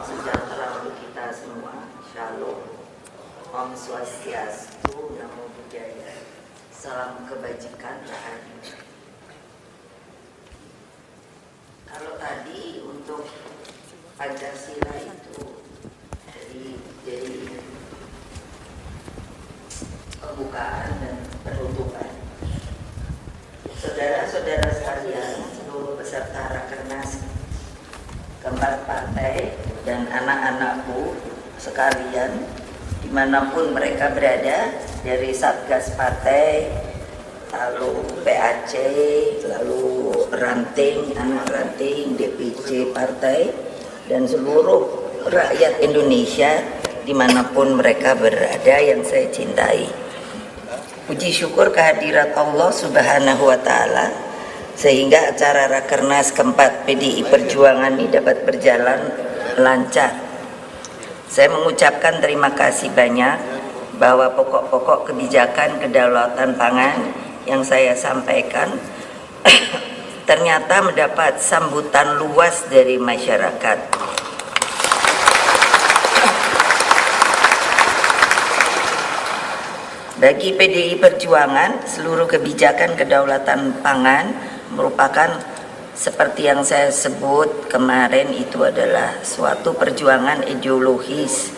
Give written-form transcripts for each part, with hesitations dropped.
sejahtera untuk kita semua. Shalom, Om Swastiastu, Namo Buddhaya. Salam kebajikan rahayu. Kalau tadi untuk Pancasila itu jadi pembukaan dan penutupan. Saudara-saudara sekalian, seluruh peserta Rakernas keempat partai dan anak-anakku sekalian, dimanapun mereka berada, dari Satgas Partai, lalu PAC, lalu ranting, anak ranting, DPC Partai, dan seluruh rakyat Indonesia dimanapun mereka berada yang saya cintai. Puji syukur kehadirat Allah Subhanahu wa Ta'ala sehingga acara Rakernas keempat PDI Perjuangan ini dapat berjalan lancar. Saya mengucapkan terima kasih banyak bahwa pokok-pokok kebijakan kedaulatan pangan yang saya sampaikan ternyata mendapat sambutan luas dari masyarakat. Bagi PDI Perjuangan, seluruh kebijakan kedaulatan pangan merupakan seperti yang saya sebut kemarin, itu adalah suatu perjuangan ideologis.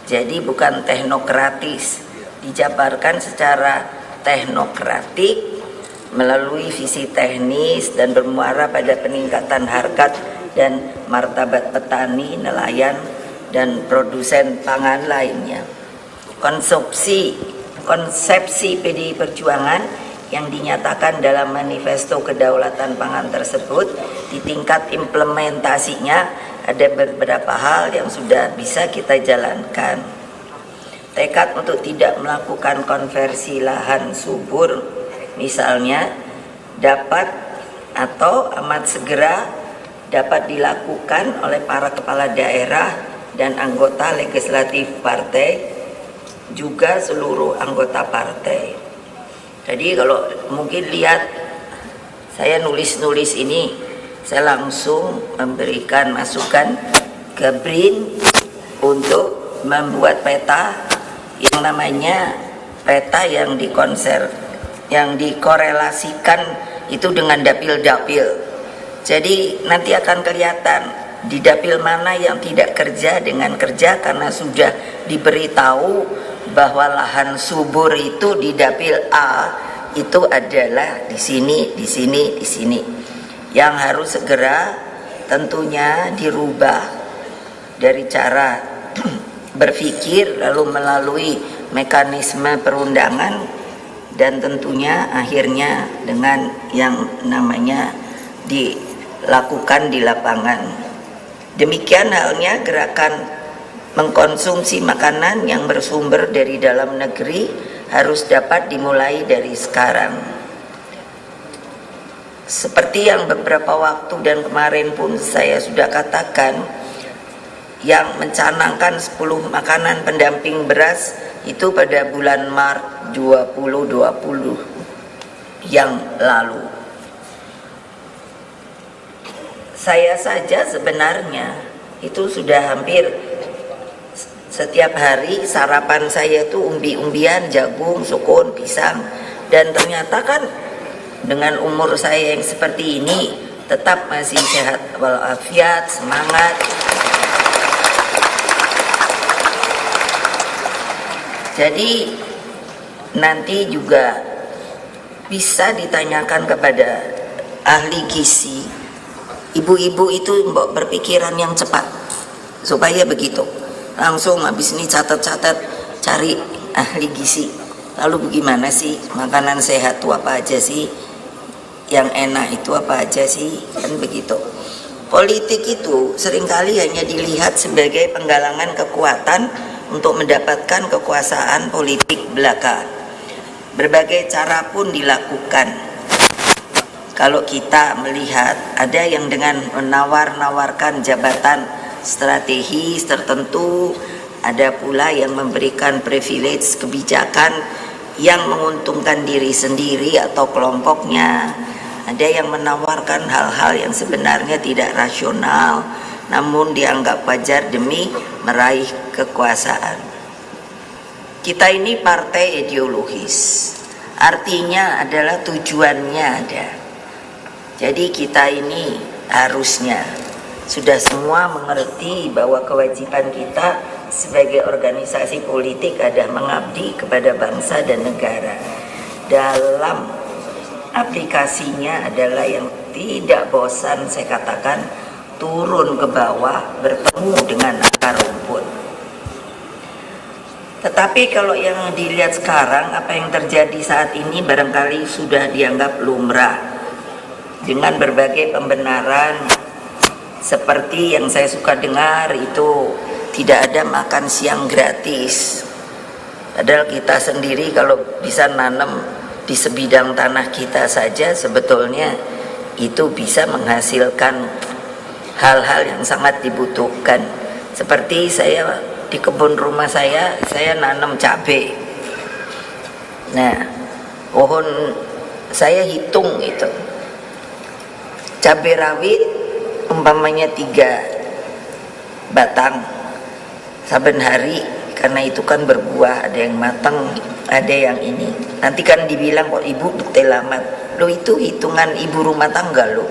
Jadi bukan teknokratis, dijabarkan secara teknokratik melalui visi teknis dan bermuara pada peningkatan harkat dan martabat petani, nelayan, dan produsen pangan lainnya. Konsepsi PDI Perjuangan yang dinyatakan dalam manifesto kedaulatan pangan tersebut, di tingkat implementasinya ada beberapa hal yang sudah bisa kita jalankan. Tekad untuk tidak melakukan konversi lahan subur misalnya dapat atau amat segera dapat dilakukan oleh para kepala daerah dan anggota legislatif partai, juga seluruh anggota partai. Jadi kalau mungkin lihat saya nulis ini, saya langsung memberikan masukan ke BRIN untuk membuat peta yang namanya peta yang dikorelasikan itu dengan dapil-dapil. Jadi nanti akan kelihatan di dapil mana yang tidak kerja dengan kerja, karena sudah diberitahu bahwa lahan subur itu di dapil A itu adalah di sini, di sini, di sini. Yang harus segera tentunya dirubah dari cara berpikir lalu melalui mekanisme perundangan, dan tentunya akhirnya dengan yang namanya dilakukan di lapangan. Demikian halnya gerakan mengkonsumsi makanan yang bersumber dari dalam negeri harus dapat dimulai dari sekarang. Seperti yang beberapa waktu dan kemarin pun saya sudah katakan, yang mencanangkan 10 makanan pendamping beras itu pada bulan Maret 2020 yang lalu. Saya saja sebenarnya itu sudah hampir setiap hari sarapan saya itu umbi-umbian, jagung, sukun, pisang. Dan ternyata kan dengan umur saya yang seperti ini tetap masih sehat walafiat, semangat. Jadi nanti juga bisa ditanyakan kepada ahli gizi. Ibu-ibu itu berpikiran yang cepat supaya begitu. Langsung habis ini catat-catat, cari ahli gizi. Lalu bagaimana sih makanan sehat itu apa aja sih? Yang enak itu apa aja sih? Kan begitu. Politik itu seringkali hanya dilihat sebagai penggalangan kekuatan untuk mendapatkan kekuasaan politik belaka. Berbagai cara pun dilakukan. Kalau kita melihat ada yang dengan menawar-nawarkan jabatan strategis tertentu, ada pula yang memberikan privilege kebijakan yang menguntungkan diri sendiri atau kelompoknya, ada yang menawarkan hal-hal yang sebenarnya tidak rasional, namun dianggap wajar demi meraih kekuasaan. Kita ini partai ideologis, artinya adalah tujuannya ada. Jadi kita ini harusnya sudah semua mengerti bahwa kewajiban kita sebagai organisasi politik adalah mengabdi kepada bangsa dan negara. Dalam aplikasinya adalah yang tidak bosan, saya katakan, turun ke bawah bertemu dengan akar rumput. Tetapi kalau yang dilihat sekarang, apa yang terjadi saat ini barangkali sudah dianggap lumrah dengan berbagai pembenaran seperti yang saya suka dengar itu tidak ada makan siang gratis. Padahal kita sendiri kalau bisa nanam di sebidang tanah kita saja sebetulnya itu bisa menghasilkan hal-hal yang sangat dibutuhkan. Seperti saya di kebun rumah saya nanam cabai. Nah, pohon saya hitung itu cabai rawit umpamanya 3 batang saben hari, karena itu kan berbuah, ada yang matang, ada yang ini. Nanti kan dibilang kok ibu bukti lamat. Lo itu hitungan ibu rumah tangga lo.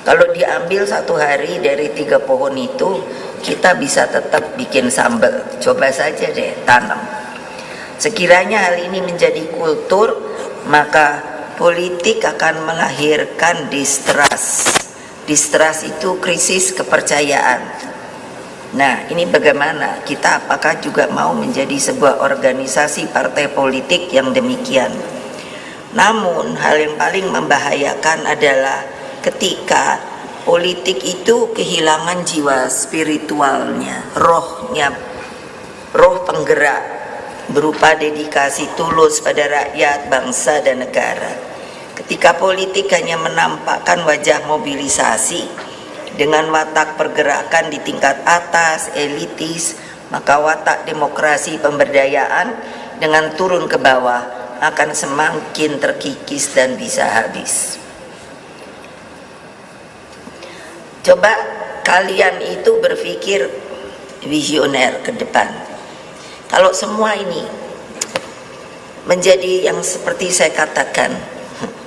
Kalau diambil 1 hari dari 3 pohon itu, kita bisa tetap bikin sambal. Coba saja deh tanam. Sekiranya hal ini menjadi kultur, maka politik akan melahirkan distrust. Distrust itu krisis kepercayaan. Nah, ini bagaimana? Kita apakah juga mau menjadi sebuah organisasi partai politik yang demikian? Namun, hal yang paling membahayakan adalah ketika politik itu kehilangan jiwa spiritualnya, rohnya, roh penggerak berupa dedikasi tulus pada rakyat, bangsa, dan negara. Ketika politik hanya menampakkan wajah mobilisasi dengan watak pergerakan di tingkat atas, elitis, maka watak demokrasi pemberdayaan dengan turun ke bawah akan semakin terkikis dan bisa habis. Coba kalian itu berpikir visioner ke depan. Kalau semua ini menjadi yang seperti saya katakan,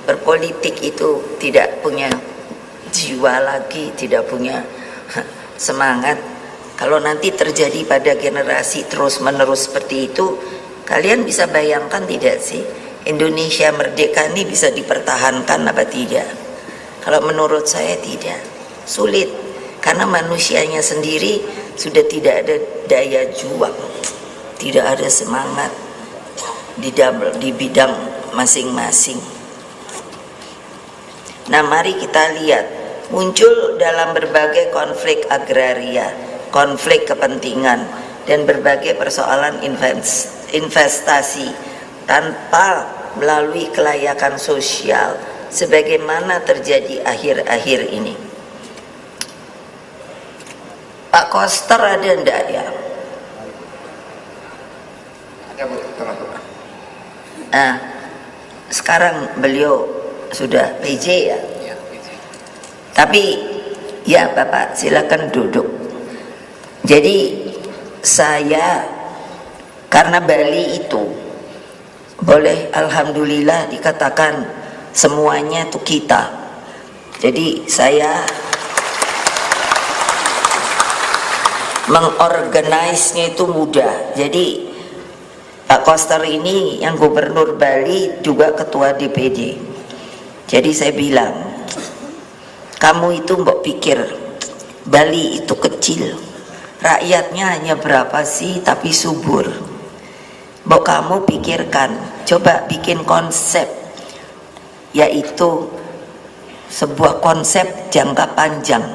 berpolitik itu tidak punya jiwa lagi, tidak punya semangat. Kalau nanti terjadi pada generasi terus menerus seperti itu, kalian bisa bayangkan tidak sih Indonesia merdeka ini bisa dipertahankan apa tidak? Kalau menurut saya tidak, sulit, karena manusianya sendiri sudah tidak ada daya juang, tidak ada semangat di bidang masing-masing. Nah, mari kita lihat muncul dalam berbagai konflik agraria, konflik kepentingan, dan berbagai persoalan investasi tanpa melalui kelayakan sosial sebagaimana terjadi akhir-akhir ini. Pak Koster ada enggak ya? Ada, Bu. Nah, sekarang beliau sudah PJ ya? Ya, PJ. Tapi ya Bapak silakan duduk. Jadi saya karena Bali itu boleh alhamdulillah dikatakan semuanya itu kita. Jadi saya mengorganisnya itu mudah. Jadi Pak Koster ini yang gubernur Bali juga ketua DPD. Jadi saya bilang, kamu itu mbok pikir Bali itu kecil, rakyatnya hanya berapa sih tapi subur. Mbok kamu pikirkan, coba bikin konsep, yaitu sebuah konsep jangka panjang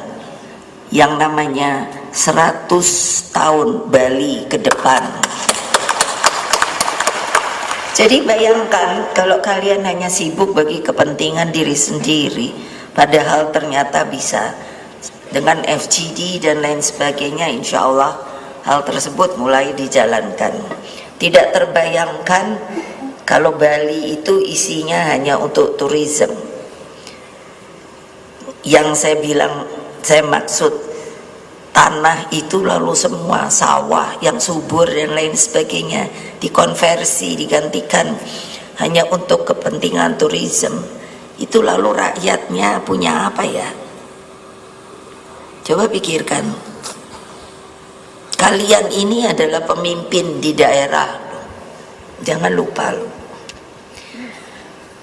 yang namanya 100 tahun Bali ke depan. Jadi bayangkan kalau kalian hanya sibuk bagi kepentingan diri sendiri, padahal ternyata bisa dengan FGD dan lain sebagainya, insya Allah hal tersebut mulai dijalankan. Tidak terbayangkan kalau Bali itu isinya hanya untuk turisme. Yang saya bilang, saya maksud tanah itu lalu semua sawah yang subur dan lain sebagainya dikonversi, digantikan hanya untuk kepentingan turisme, itu lalu rakyatnya punya apa ya? Coba pikirkan, kalian ini adalah pemimpin di daerah, jangan lupa loh.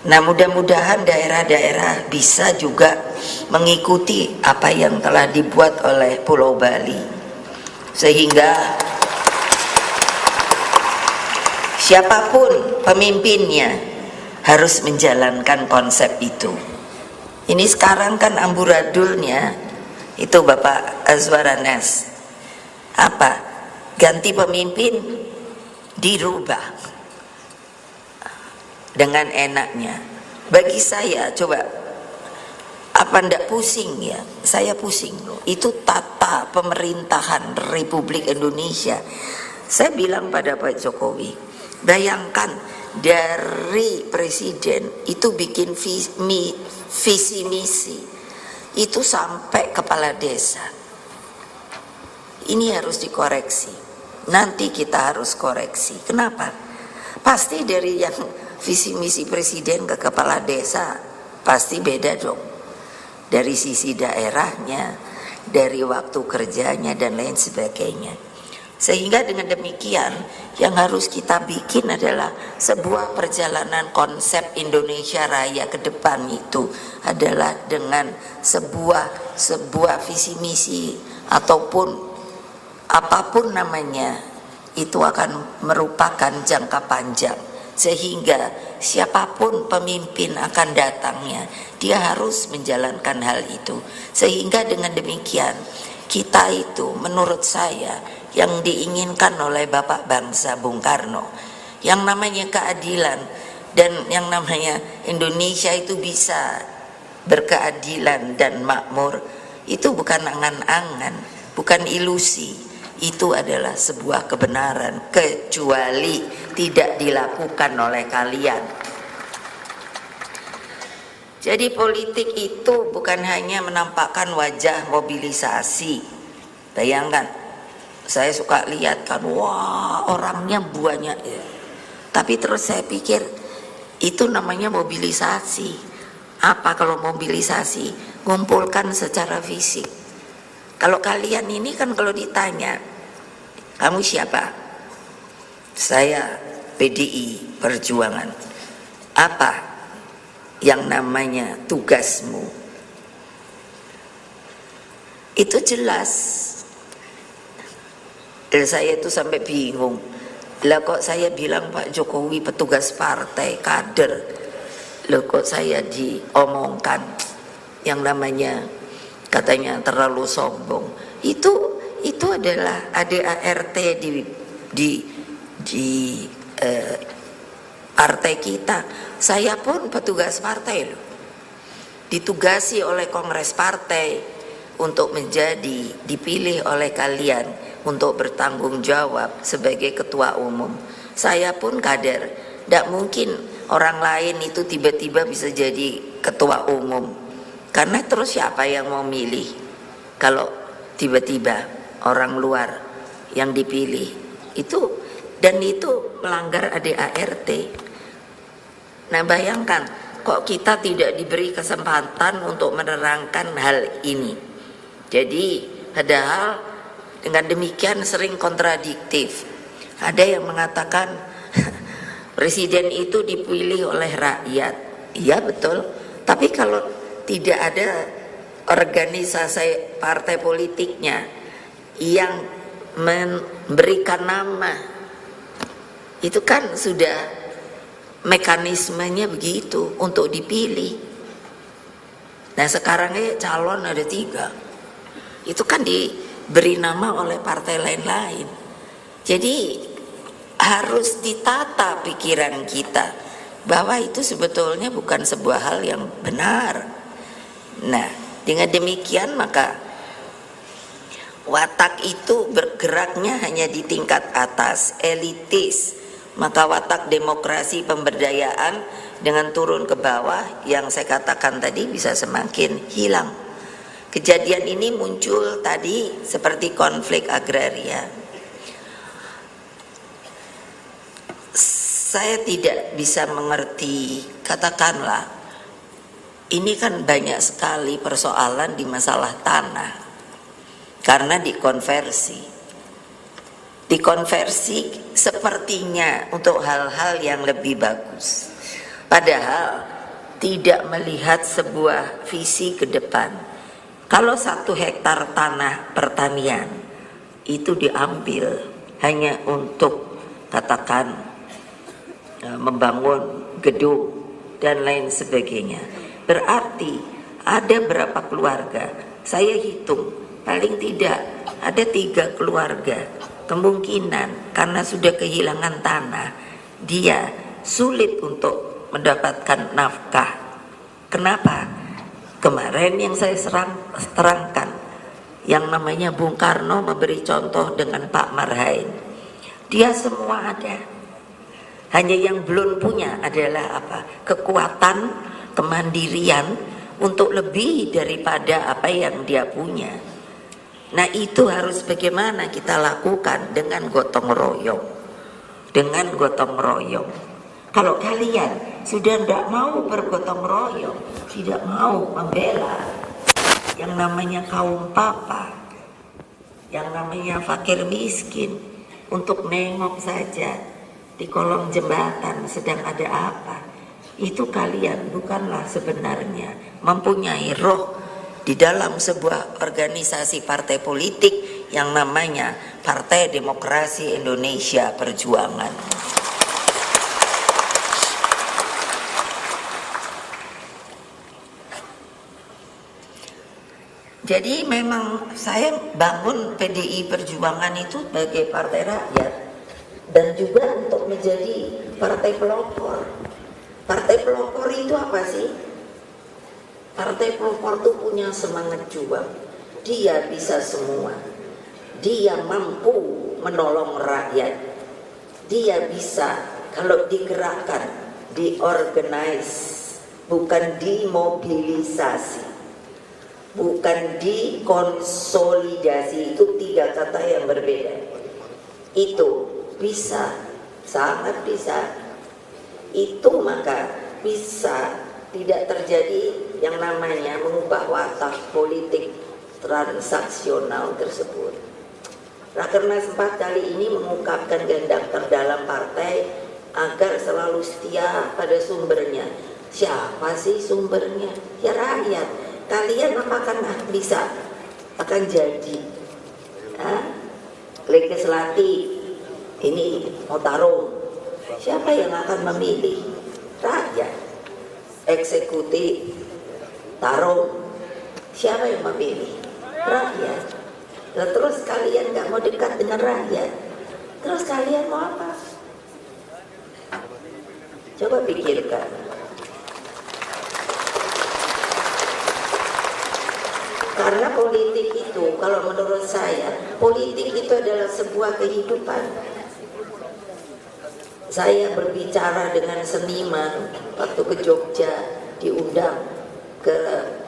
Nah, mudah-mudahan daerah-daerah bisa juga mengikuti apa yang telah dibuat oleh Pulau Bali, sehingga siapapun pemimpinnya harus menjalankan konsep itu. Ini sekarang kan amburadulnya itu Bapak Azwaranas, apa? Ganti pemimpin dirubah dengan enaknya. Bagi saya, coba, apa ndak pusing ya? Saya pusing loh. Itu tata pemerintahan Republik Indonesia. Saya bilang pada Pak Jokowi, bayangkan dari presiden itu bikin visi misi itu sampai kepala desa. Ini harus dikoreksi. Nanti kita harus koreksi. Kenapa? Pasti dari yang visi misi presiden ke kepala desa pasti beda dong, dari sisi daerahnya, dari waktu kerjanya dan lain sebagainya. Sehingga dengan demikian yang harus kita bikin adalah sebuah perjalanan konsep Indonesia Raya ke depan, itu adalah dengan sebuah visi misi ataupun apapun namanya, itu akan merupakan jangka panjang, sehingga siapapun pemimpin akan datangnya, dia harus menjalankan hal itu. Sehingga dengan demikian kita itu, menurut saya, yang diinginkan oleh Bapak Bangsa Bung Karno, yang namanya keadilan dan yang namanya Indonesia itu bisa berkeadilan dan makmur, itu bukan angan-angan, bukan ilusi. Itu adalah sebuah kebenaran, kecuali tidak dilakukan oleh kalian. Jadi politik itu bukan hanya menampakkan wajah mobilisasi. Bayangkan, saya suka lihat kan, wah orangnya banyak ya. Tapi terus saya pikir, itu namanya mobilisasi. Apa kalau mobilisasi? Ngumpulkan secara fisik. Kalau kalian ini kan kalau ditanya, kamu siapa? Saya PDI Perjuangan. Apa yang namanya tugasmu? Itu jelas. Saya itu sampai bingung. Lah kok saya bilang Pak Jokowi petugas partai, kader. Lah kok saya diomongkan yang namanya katanya terlalu sombong. Itu adalah ADART di partai kita. Saya pun petugas partai loh, ditugasi oleh kongres partai untuk dipilih oleh kalian untuk bertanggung jawab sebagai ketua umum. Saya pun kader. Tidak mungkin orang lain itu tiba-tiba bisa jadi ketua umum, karena terus siapa yang mau milih kalau tiba-tiba orang luar yang dipilih itu, dan itu melanggar ADART. Nah bayangkan, kok kita tidak diberi kesempatan untuk menerangkan hal ini. Jadi padahal dengan demikian sering kontradiktif. Ada yang mengatakan presiden itu dipilih oleh rakyat. Iya betul, tapi kalau tidak ada organisasi partai politiknya yang memberikan nama, itu kan sudah mekanismenya begitu untuk dipilih. Nah sekarang calon ada 3, itu kan diberi nama oleh partai lain-lain. Jadi harus ditata pikiran kita bahwa itu sebetulnya bukan sebuah hal yang benar. Nah dengan demikian maka watak itu bergeraknya hanya di tingkat atas, elitis. Maka watak demokrasi pemberdayaan dengan turun ke bawah yang saya katakan tadi bisa semakin hilang. Kejadian ini muncul tadi seperti konflik agraria. Saya tidak bisa mengerti, katakanlah, ini kan banyak sekali persoalan di masalah tanah, karena dikonversi sepertinya untuk hal-hal yang lebih bagus. Padahal tidak melihat sebuah visi ke depan. Kalau 1 hektar tanah pertanian itu diambil hanya untuk katakan membangun gedung dan lain sebagainya, berarti ada berapa keluarga? Saya hitung paling tidak ada 3 keluarga kemungkinan karena sudah kehilangan tanah, dia sulit untuk mendapatkan nafkah. Kenapa? Kemarin yang saya terangkan, yang namanya Bung Karno memberi contoh dengan Pak Marhain. Dia semua ada. Hanya yang belum punya adalah apa? Kekuatan, kemandirian untuk lebih daripada apa yang dia punya. Nah, itu harus bagaimana kita lakukan dengan gotong royong. Dengan gotong royong. Kalau kalian sudah tidak mau bergotong royong, tidak mau membela yang namanya kaum papa, yang namanya fakir miskin, untuk nengok saja di kolong jembatan sedang ada apa, itu kalian bukanlah sebenarnya mempunyai roh di dalam sebuah organisasi partai politik yang namanya Partai Demokrasi Indonesia Perjuangan. Jadi memang saya bangun PDI Perjuangan itu sebagai partai rakyat dan juga untuk menjadi partai pelopor. Partai pelopor itu apa sih? Partai pelopor itu punya semangat juang. Dia bisa semua. Dia mampu menolong rakyat. Dia bisa kalau digerakkan, diorganize, bukan dimobilisasi. Bukan dikonsolidasi, itu 3 kata yang berbeda. Itu bisa, sangat bisa. Itu maka bisa tidak terjadi yang namanya mengubah watak politik transaksional tersebut. Rakernas 4 kali ini mengungkapkan kehendak terdalam partai agar selalu setia pada sumbernya. Siapa sih sumbernya? Ya rakyat. Kalian apakah bisa akan jadi legislatif ini mau tarung, siapa yang akan memilih? Rakyat. Eksekutif tarung, siapa yang memilih? Rakyat. Nah, terus kalian gak mau dekat dengan rakyat, terus kalian mau apa? Coba pikirkan. Karena politik itu, kalau menurut saya, politik itu adalah sebuah kehidupan. Saya berbicara dengan seniman waktu ke Jogja, diundang ke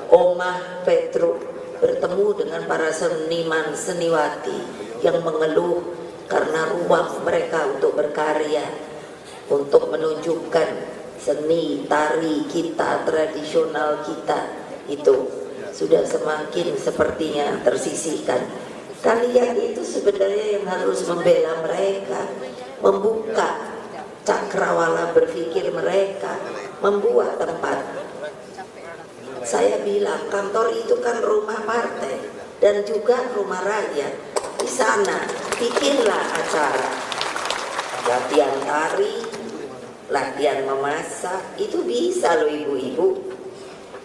Omah Petruk, bertemu dengan para seniman seniwati yang mengeluh karena ruang mereka untuk berkarya, untuk menunjukkan seni tari kita, tradisional kita itu sudah semakin sepertinya tersisihkan. Kalian itu sebenarnya yang harus membela mereka, membuka cakrawala berpikir mereka, membuat tempat. Saya bilang kantor itu kan rumah partai dan juga rumah rakyat. Di sana bikinlah acara, latihan tari, latihan memasak, itu bisa loh ibu-ibu.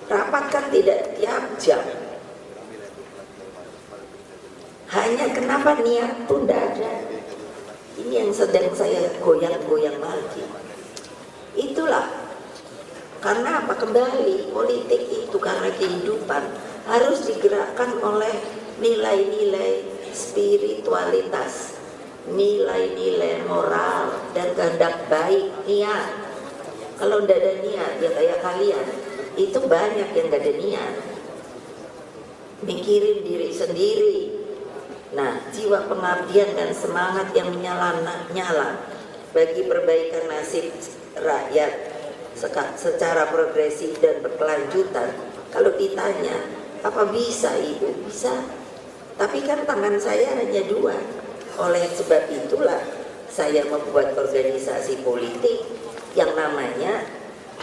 Rapat kan tidak tiap jam. Hanya kenapa niat pun tidak ada. Ini yang sedang saya goyang-goyang lagi. Itulah. Karena apa? Kembali politik itu karena kehidupan harus digerakkan oleh nilai-nilai spiritualitas, nilai-nilai moral dan kehendak baik, niat. Kalau tidak ada niat, ya kayak kalian itu banyak yang gak ada niat. mikirin diri sendiri. Nah, jiwa pengabdian dan semangat yang menyala-nyala bagi perbaikan nasib rakyat secara progresif dan berkelanjutan. Kalau ditanya, apa bisa itu? Bisa. Tapi kan tangan saya hanya dua. Oleh sebab itulah saya membuat organisasi politik yang namanya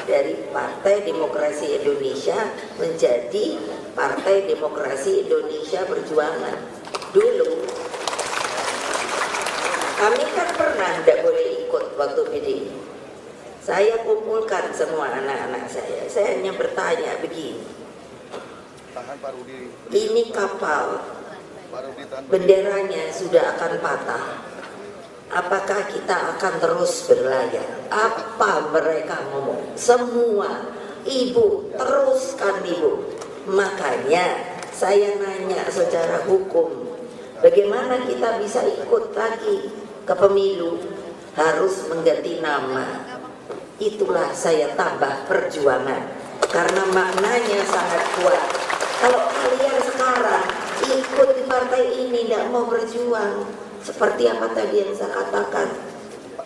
dari Partai Demokrasi Indonesia menjadi Partai Demokrasi Indonesia Perjuangan. Dulu kami kan pernah tidak boleh ikut waktu PDI. Saya kumpulkan semua anak-anak saya hanya bertanya begini, ini kapal benderanya sudah akan patah, apakah kita akan terus berlayar? Apa mereka ngomong? Semua, ibu, teruskan ibu. Makanya saya nanya secara hukum, bagaimana kita bisa ikut lagi ke pemilu? Harus mengganti nama. Itulah saya tambah perjuangan, karena maknanya sangat kuat. Kalau kalian sekarang ikut di partai ini tidak mau berjuang, seperti apa tadi yang saya katakan,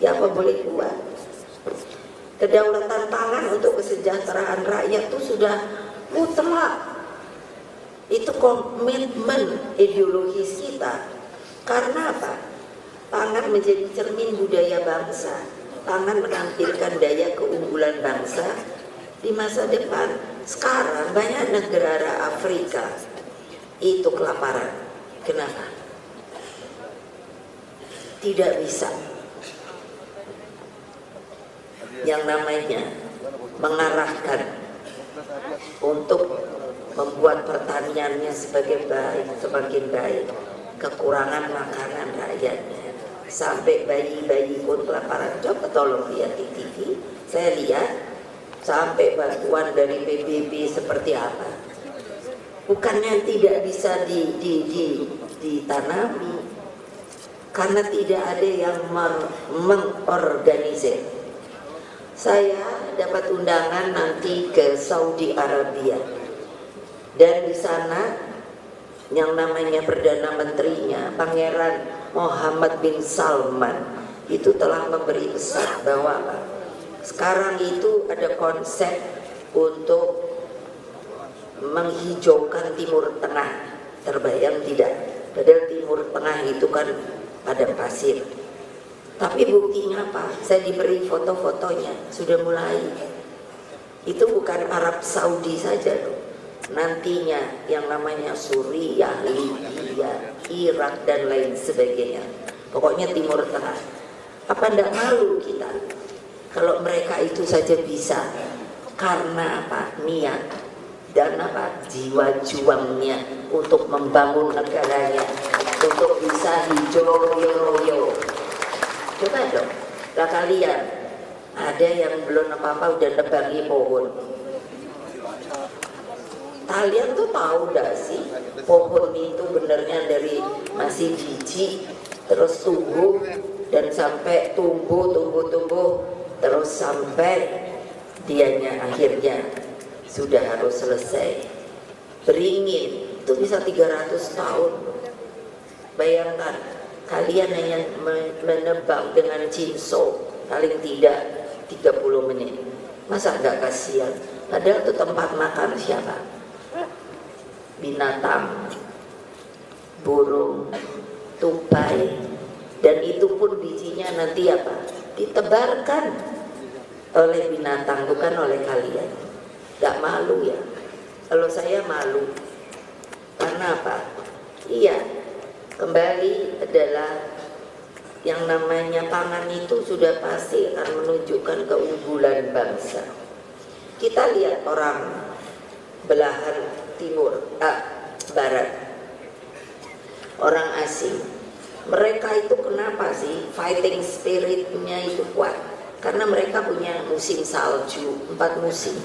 ya apa boleh buat? Kedaulatan pangan untuk kesejahteraan rakyat itu sudah mutlak. Itu komitmen ideologis kita. Karena apa? Pangan menjadi cermin budaya bangsa. Pangan menampilkan daya keunggulan bangsa di masa depan. Sekarang banyak negara Afrika itu kelaparan. Kenapa? Tidak bisa yang namanya mengarahkan untuk membuat pertaniannya semakin baik, kekurangan makanan rakyatnya, sampai bayi-bayi pun kelaparan. Coba tolong lihat di TV, saya lihat sampai bantuan dari PBB seperti apa. Bukannya tidak bisa ditanami, karena tidak ada yang mengorganisir. Saya dapat undangan nanti ke Saudi Arabia, dan di sana yang namanya Perdana Menterinya Pangeran Mohammed bin Salman itu telah memberi pesan bahwa sekarang itu ada konsep untuk menghijaukan Timur Tengah. Terbayang tidak? Padahal Timur Tengah itu kan padang pasir. Tapi buktinya apa? Saya diberi foto-fotonya, sudah mulai. Itu bukan Arab Saudi saja loh. Nantinya yang namanya Suriah, Libya, Irak dan lain sebagainya. Pokoknya Timur Tengah. Apa tidak malu kita kalau mereka itu saja bisa? Karena apa? Niat dan apa? Jiwa juangnya untuk membangun negaranya, untuk bisa hijau royo. Coba dong, lah kalian ada yang belum apa-apa udah nebangi pohon. Kalian tuh tahu gak sih pohon itu benernya dari masih biji terus tumbuh dan sampai tumbuh terus sampai dianya akhirnya sudah harus selesai. Beringin itu bisa 300 tahun. Bayangkan kalian hanya menebang dengan cinso paling tidak 30 menit. Masa gak kasihan? Padahal itu tempat makan siapa? Binatang, burung, tupai, dan itu pun bijinya nanti apa? Ditebarkan oleh binatang, bukan oleh kalian. Gak malu ya? Kalau saya malu. Karena apa? Iya, kembali adalah yang namanya pangan itu sudah pasti akan menunjukkan keunggulan bangsa. Kita lihat orang belahan barat, orang asing, mereka itu kenapa sih fighting spiritnya itu kuat? Karena mereka punya musim salju, 4 musim.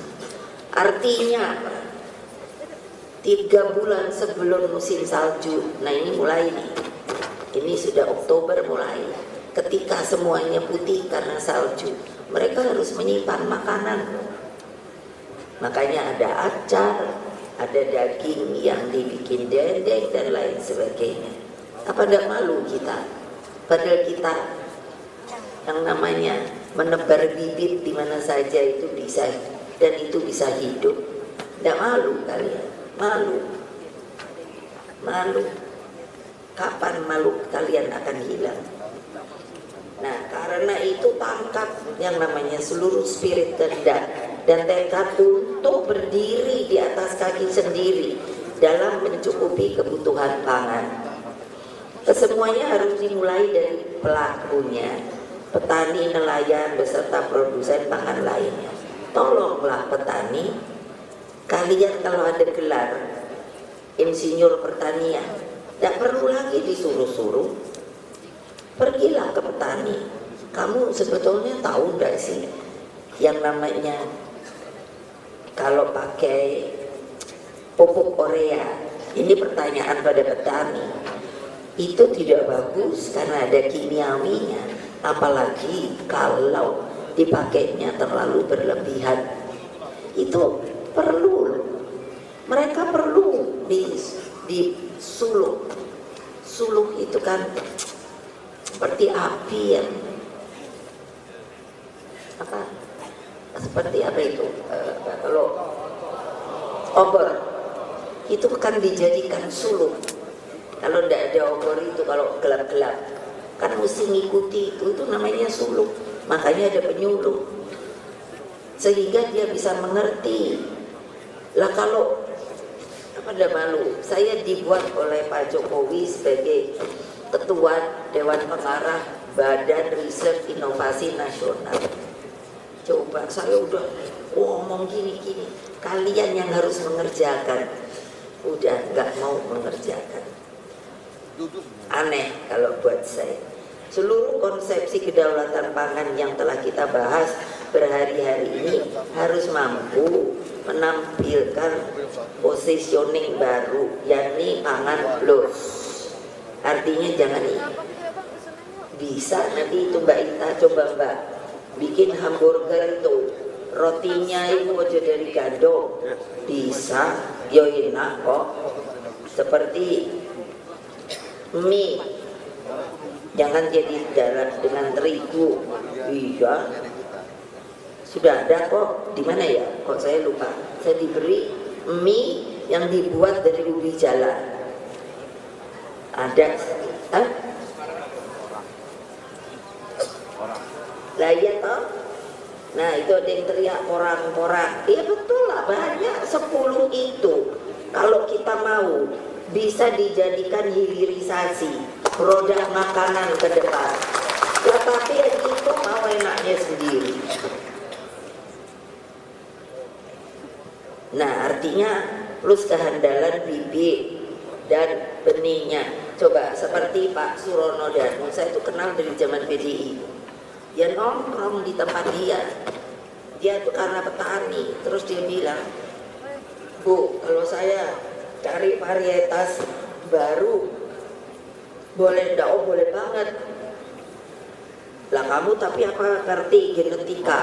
Artinya apa? 3 bulan sebelum musim salju, nah ini mulai nih, ini sudah Oktober mulai, ketika semuanya putih karena salju, mereka harus menyimpan makanan. Makanya ada acar, ada daging yang dibikin dendeng dan lain sebagainya. Apa tidak malu kita? Padahal kita yang namanya menebar bibit di mana saja itu bisa, dan itu bisa hidup. Tidak malu kalian? Malu. Malu. Kapan malu kalian akan hilang? Nah, karena itu tangkap yang namanya seluruh spirit kehendak dan tekad untuk berdiri di atas kaki sendiri dalam mencukupi kebutuhan pangan. Kesemuanya harus dimulai dari pelakunya, petani, nelayan, beserta produsen pangan lainnya. Tolonglah petani, kalian kalau ada gelar insinyur pertanian, tidak perlu lagi disuruh-suruh. Pergilah ke petani. Kamu sebetulnya tahu nggak sih yang namanya kalau pakai pupuk urea, ini pertanyaan pada petani, itu tidak bagus karena ada kimiawinya, apalagi kalau dipakainya terlalu berlebihan. Itu perlu, mereka perlu disuluh. Suluh itu kan seperti api yang apa? Seperti apa itu? Kalau obor itu kan dijadikan suluh. Kalau tidak ada obor itu, kalau gelap-gelap, kan mesti ngikuti itu namanya suluh. Makanya ada penyuluh, sehingga dia bisa mengerti. Lah kalau pada malu, saya dibuat oleh Pak Jokowi sebagai Ketua Dewan Pengarah Badan Riset Inovasi Nasional. Coba saya udah ngomong gini-gini, kalian yang harus mengerjakan, udah nggak mau mengerjakan. Aneh kalau buat saya. Seluruh konsepsi kedaulatan pangan yang telah kita bahas berhari-hari ini harus mampu menampilkan positioning baru, yakni pangan plus. Artinya jangan bisa nanti itu Mbak Ita, coba Mbak bikin hamburger itu rotinya itu aja dari gandum, bisa, yo enak kok. Seperti mie, jangan jadi darat dengan terigu, iya. Sudah ada kok, di mana ya? Kok saya lupa. Saya diberi mie yang dibuat dari ubi jalar. Ada, lah iya toh. Nah itu ada yang teriak porang-porang. Iya betul lah, banyak 10 itu. Kalau kita mau bisa dijadikan hilirisasi produk makanan ke depan. Lah tapi yang itu mau enaknya sendiri. Nah artinya plus kehandalan bibit dan benihnya. Coba seperti Pak Surono Danu, saya itu kenal dari zaman PDI. Dia nongkrong di tempat dia itu karena petani. Terus dia bilang, Bu, kalau saya cari varietas baru boleh enggak? Oh boleh banget. Lah kamu tapi apa ngerti genetika?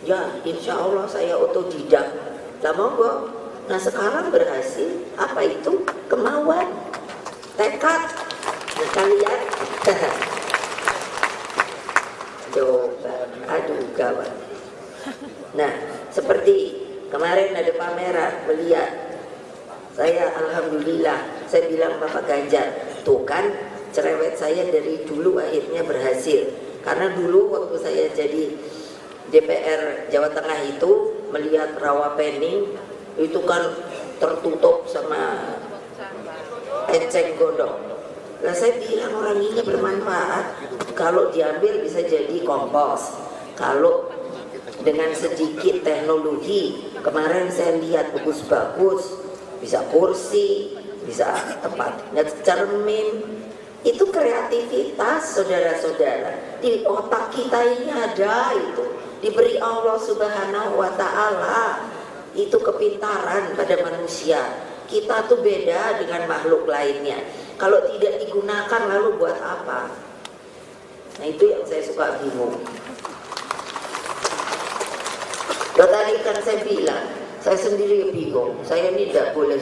Ya insya Allah saya otodidak. Lah monggo. Nah sekarang berhasil. Apa itu? Kemauan, tekad. Nah kalian coba, aduh gawat. Nah seperti kemarin ada pameran melihat, saya alhamdulillah, saya bilang Bapak Ganjar, tuh kan cerewet saya dari dulu akhirnya berhasil. Karena dulu waktu saya jadi DPR Jawa Tengah itu melihat Rawapening itu kan tertutup sama enceng gondok. Nah saya bilang orang ini bermanfaat, kalau diambil bisa jadi kompos. Kalau dengan sedikit teknologi, kemarin saya lihat bagus-bagus, bisa kursi, bisa tempat cermin. Itu kreativitas saudara-saudara. Di otak kita ini ada itu, diberi Allah Subhanahu wa Ta'ala. Itu kepintaran pada manusia. Kita tuh beda dengan makhluk lainnya. Kalau tidak digunakan lalu buat apa? Nah itu yang saya suka bingung. Tadi kan saya bilang, Saya sendiri bingung. Saya ini tidak boleh,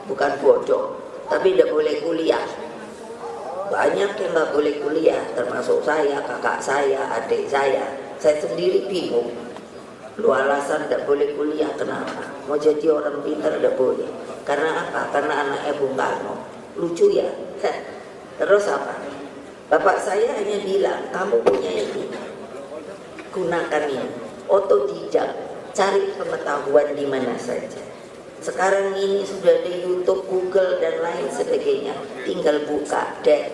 bukan bodoh, tapi tidak boleh kuliah. Banyak yang nggak boleh kuliah, termasuk saya, kakak saya, adik saya. Saya sendiri bingung. Lu alasan tidak boleh kuliah, kenapa? Mau jadi orang pintar tidak boleh. Karena apa? Karena anaknya Bung Karno. Lucu ya. Terus apa? Bapak saya hanya bilang, kamu punya ini, gunakan ini, otodidak, cari pengetahuan di mana saja. Sekarang ini sudah ada YouTube, Google dan lain sebagainya. Tinggal buka, dek.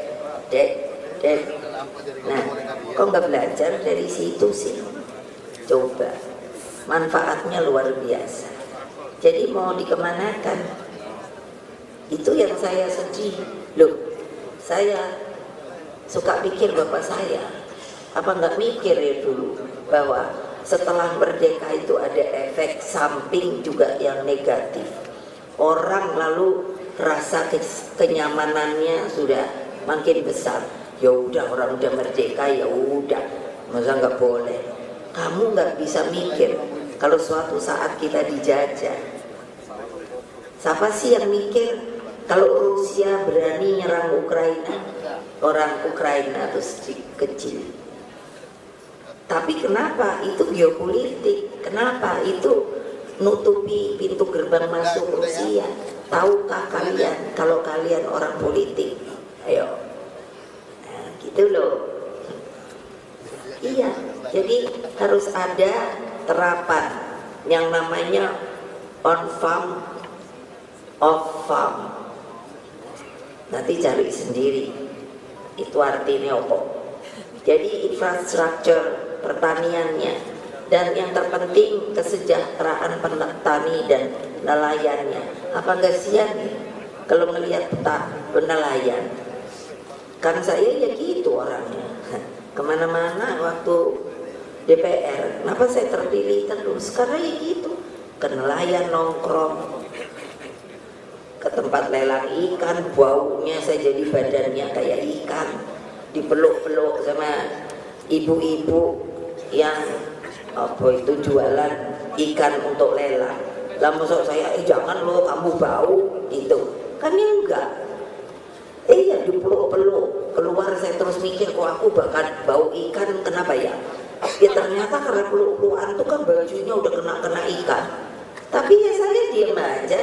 Nah, kok nggak belajar dari situ sih? Coba, manfaatnya luar biasa. Jadi mau dikemanakan? Itu yang saya sedih. Loh, saya suka pikir bapak saya, apa nggak mikir ya dulu bahwa setelah merdeka itu ada efek samping juga yang negatif. Orang lalu rasa kenyamanannya sudah makin besar. Ya udah, orang udah merdeka, ya udah, masa nggak boleh. Kamu nggak bisa mikir kalau suatu saat kita dijajah. Siapa sih yang mikir kalau Rusia berani nyerang Ukraina? Orang Ukraina itu kecil. Tapi kenapa? Itu geopolitik. Kenapa? Itu nutupi pintu gerbang masuk Rusia. Tahukah kalian kalau kalian orang politik? Ayo. Nah, gitu loh. Iya, jadi harus ada terapan yang namanya on farm, off farm. Nanti cari sendiri. Itu artinya apa? Jadi infrastruktur pertaniannya, dan yang terpenting kesejahteraan petani dan nelayannya. Apa nggak sian kalau melihat penelayan? Kan saya ya gitu orangnya. Kemana-mana waktu DPR, kenapa saya terpilih terus? Karena ya gitu, ke nelayan nongkrong, ke tempat lelang ikan, baunya saya jadi badannya kayak ikan, dipeluk-peluk sama ibu-ibu yang apa itu jualan ikan untuk lelang. Lah maksud saya, jangan lo kamu bau gitu. Kan ya enggak. Ya dipeluk-peluk, keluar saya terus mikir, kok aku bakal bau ikan, kenapa ya? Ya ternyata karena peluk-pelukan itu kan bajunya udah kena ikan. Tapi ya saya diam aja.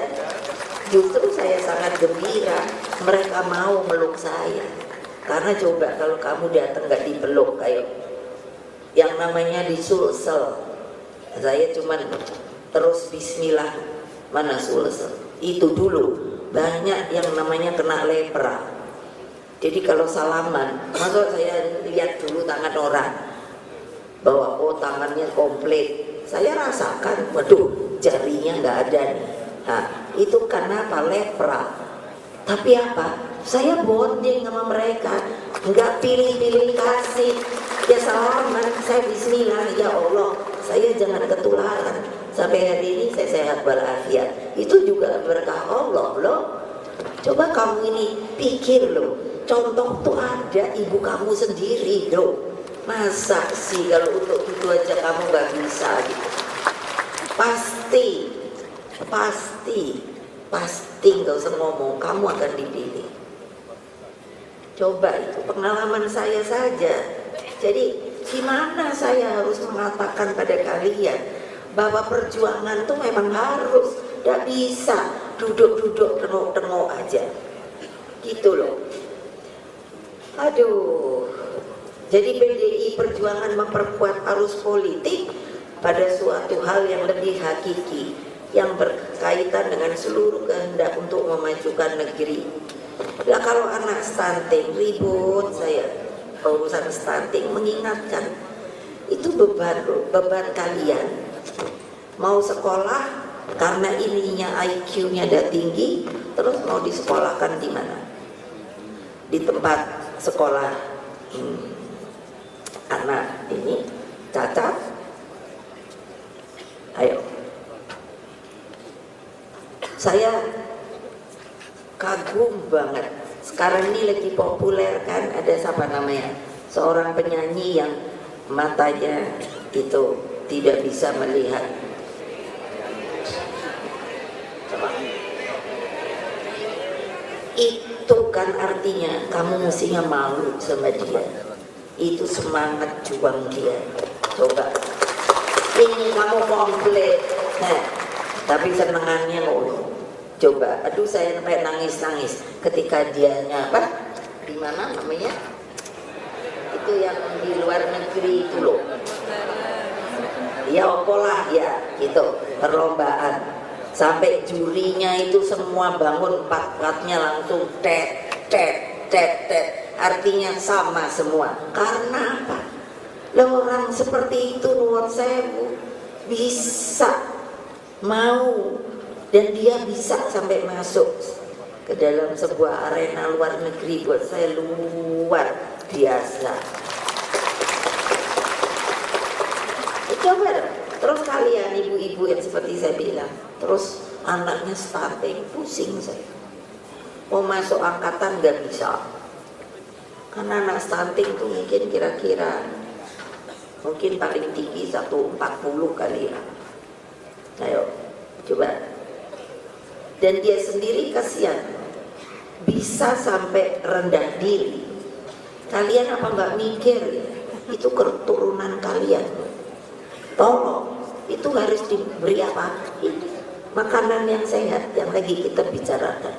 Justru saya sangat gembira mereka mau meluk saya. Karena coba kalau kamu datang gak dipeluk kayak yang namanya disulsel, saya cuman terus bismillah, mana sulsel? Itu dulu banyak yang namanya kena lepra. Jadi kalau salaman, maksud saya lihat dulu tangan orang bahwa oh tangannya komplit, saya rasakan, waduh jarinya nggak ada nih. Nah, itu karena apa? Lepra. Tapi apa? Saya bonding sama mereka, nggak pilih-pilih kasih. Ya salaman, saya bismillah, ya Allah, saya jangan ketularan. Sampai hari ini saya sehat walafiat. Itu juga berkah Allah loh. Coba kamu ini pikir loh, contoh tuh ada ibu kamu sendiri loh. Masa sih kalau untuk itu aja kamu nggak bisa gitu? Pasti nggak usah ngomong, kamu akan dipilih. Coba itu pengalaman saya saja. Jadi gimana saya harus mengatakan pada kalian bahwa perjuangan tuh memang harus, tidak bisa duduk-duduk tengok-tengok aja gitu loh. Aduh, jadi PDI Perjuangan memperkuat arus politik pada suatu hal yang lebih hakiki, yang berkaitan dengan seluruh kehendak untuk memajukan negeri. Lah kalau anak stunting ribut, saya urusan stunting mengingatkan itu beban kalian. Mau sekolah karena ininya IQ-nya udah tinggi, terus mau disekolahkan di mana? Di tempat sekolah anak ini cacat. Ayo, saya kagum banget. Sekarang ini lagi populer kan, ada siapa namanya, seorang penyanyi yang matanya itu tidak bisa melihat. Itu kan artinya kamu mestinya malu sama dia. Itu semangat juang dia. Coba ini kamu komplit, tapi senengannya coba, aduh saya sampai nangis ketika dianya apa? Di mana namanya? Itu yang di luar negeri itu loh. Ya opolah ya, gitu perlombaan. Sampai jurinya itu semua bangun 4-4-nya langsung tet. Artinya sama semua. Karena apa? Lah orang seperti itu nuwun sewu bisa mau dan dia bisa sampai masuk ke dalam sebuah arena luar negeri, buat saya luar biasa. Coba terus kalian ibu-ibu yang seperti saya bilang, terus anaknya stunting, pusing saya. Mau masuk angkatan nggak bisa, karena anak stunting tuh mungkin kira-kira mungkin paling tinggi 140 kali ya. Ayo coba. Dan dia sendiri kasihan, bisa sampai rendah diri. Kalian apa nggak mikir ya? Itu keturunan kalian. Tolong, itu harus diberi apa? Makanan yang sehat yang lagi kita bicarakan.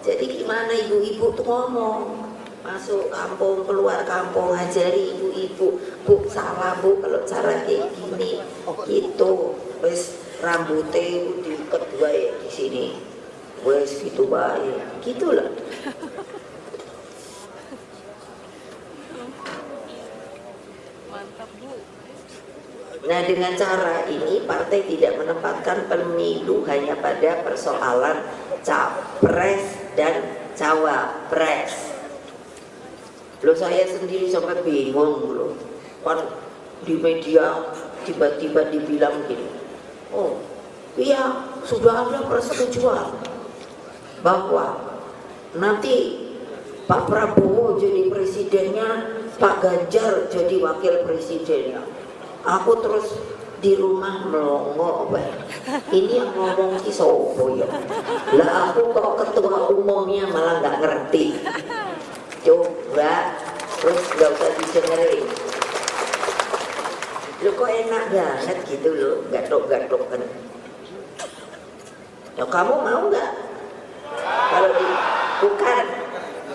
Jadi gimana ibu-ibu tuh ngomong, masuk kampung, keluar kampung, ajari ibu-ibu, bu salah bu kalau cara kayak gini, gitu. Wes rambutnya diikat baik di sini, wes gitu baik, gitulah. Nah dengan cara ini partai tidak menempatkan pemilu hanya pada persoalan capres dan cawapres. Loh saya sendiri sampai bingung loh. Kan di media tiba-tiba dibilang gini, oh iya sudah ada persetujuan bahwa nanti Pak Prabowo jadi presidennya, Pak Ganjar jadi wakil presidennya. Aku terus di rumah melongo, ini yang ngomong si sopo ya. Lah aku kok ketua umumnya malah nggak ngerti. Coba terus nggak usah didengerin. Lo kok enak banget gitu lo, gatok-gatok kan. Ya kamu mau nggak? Kalau bukan,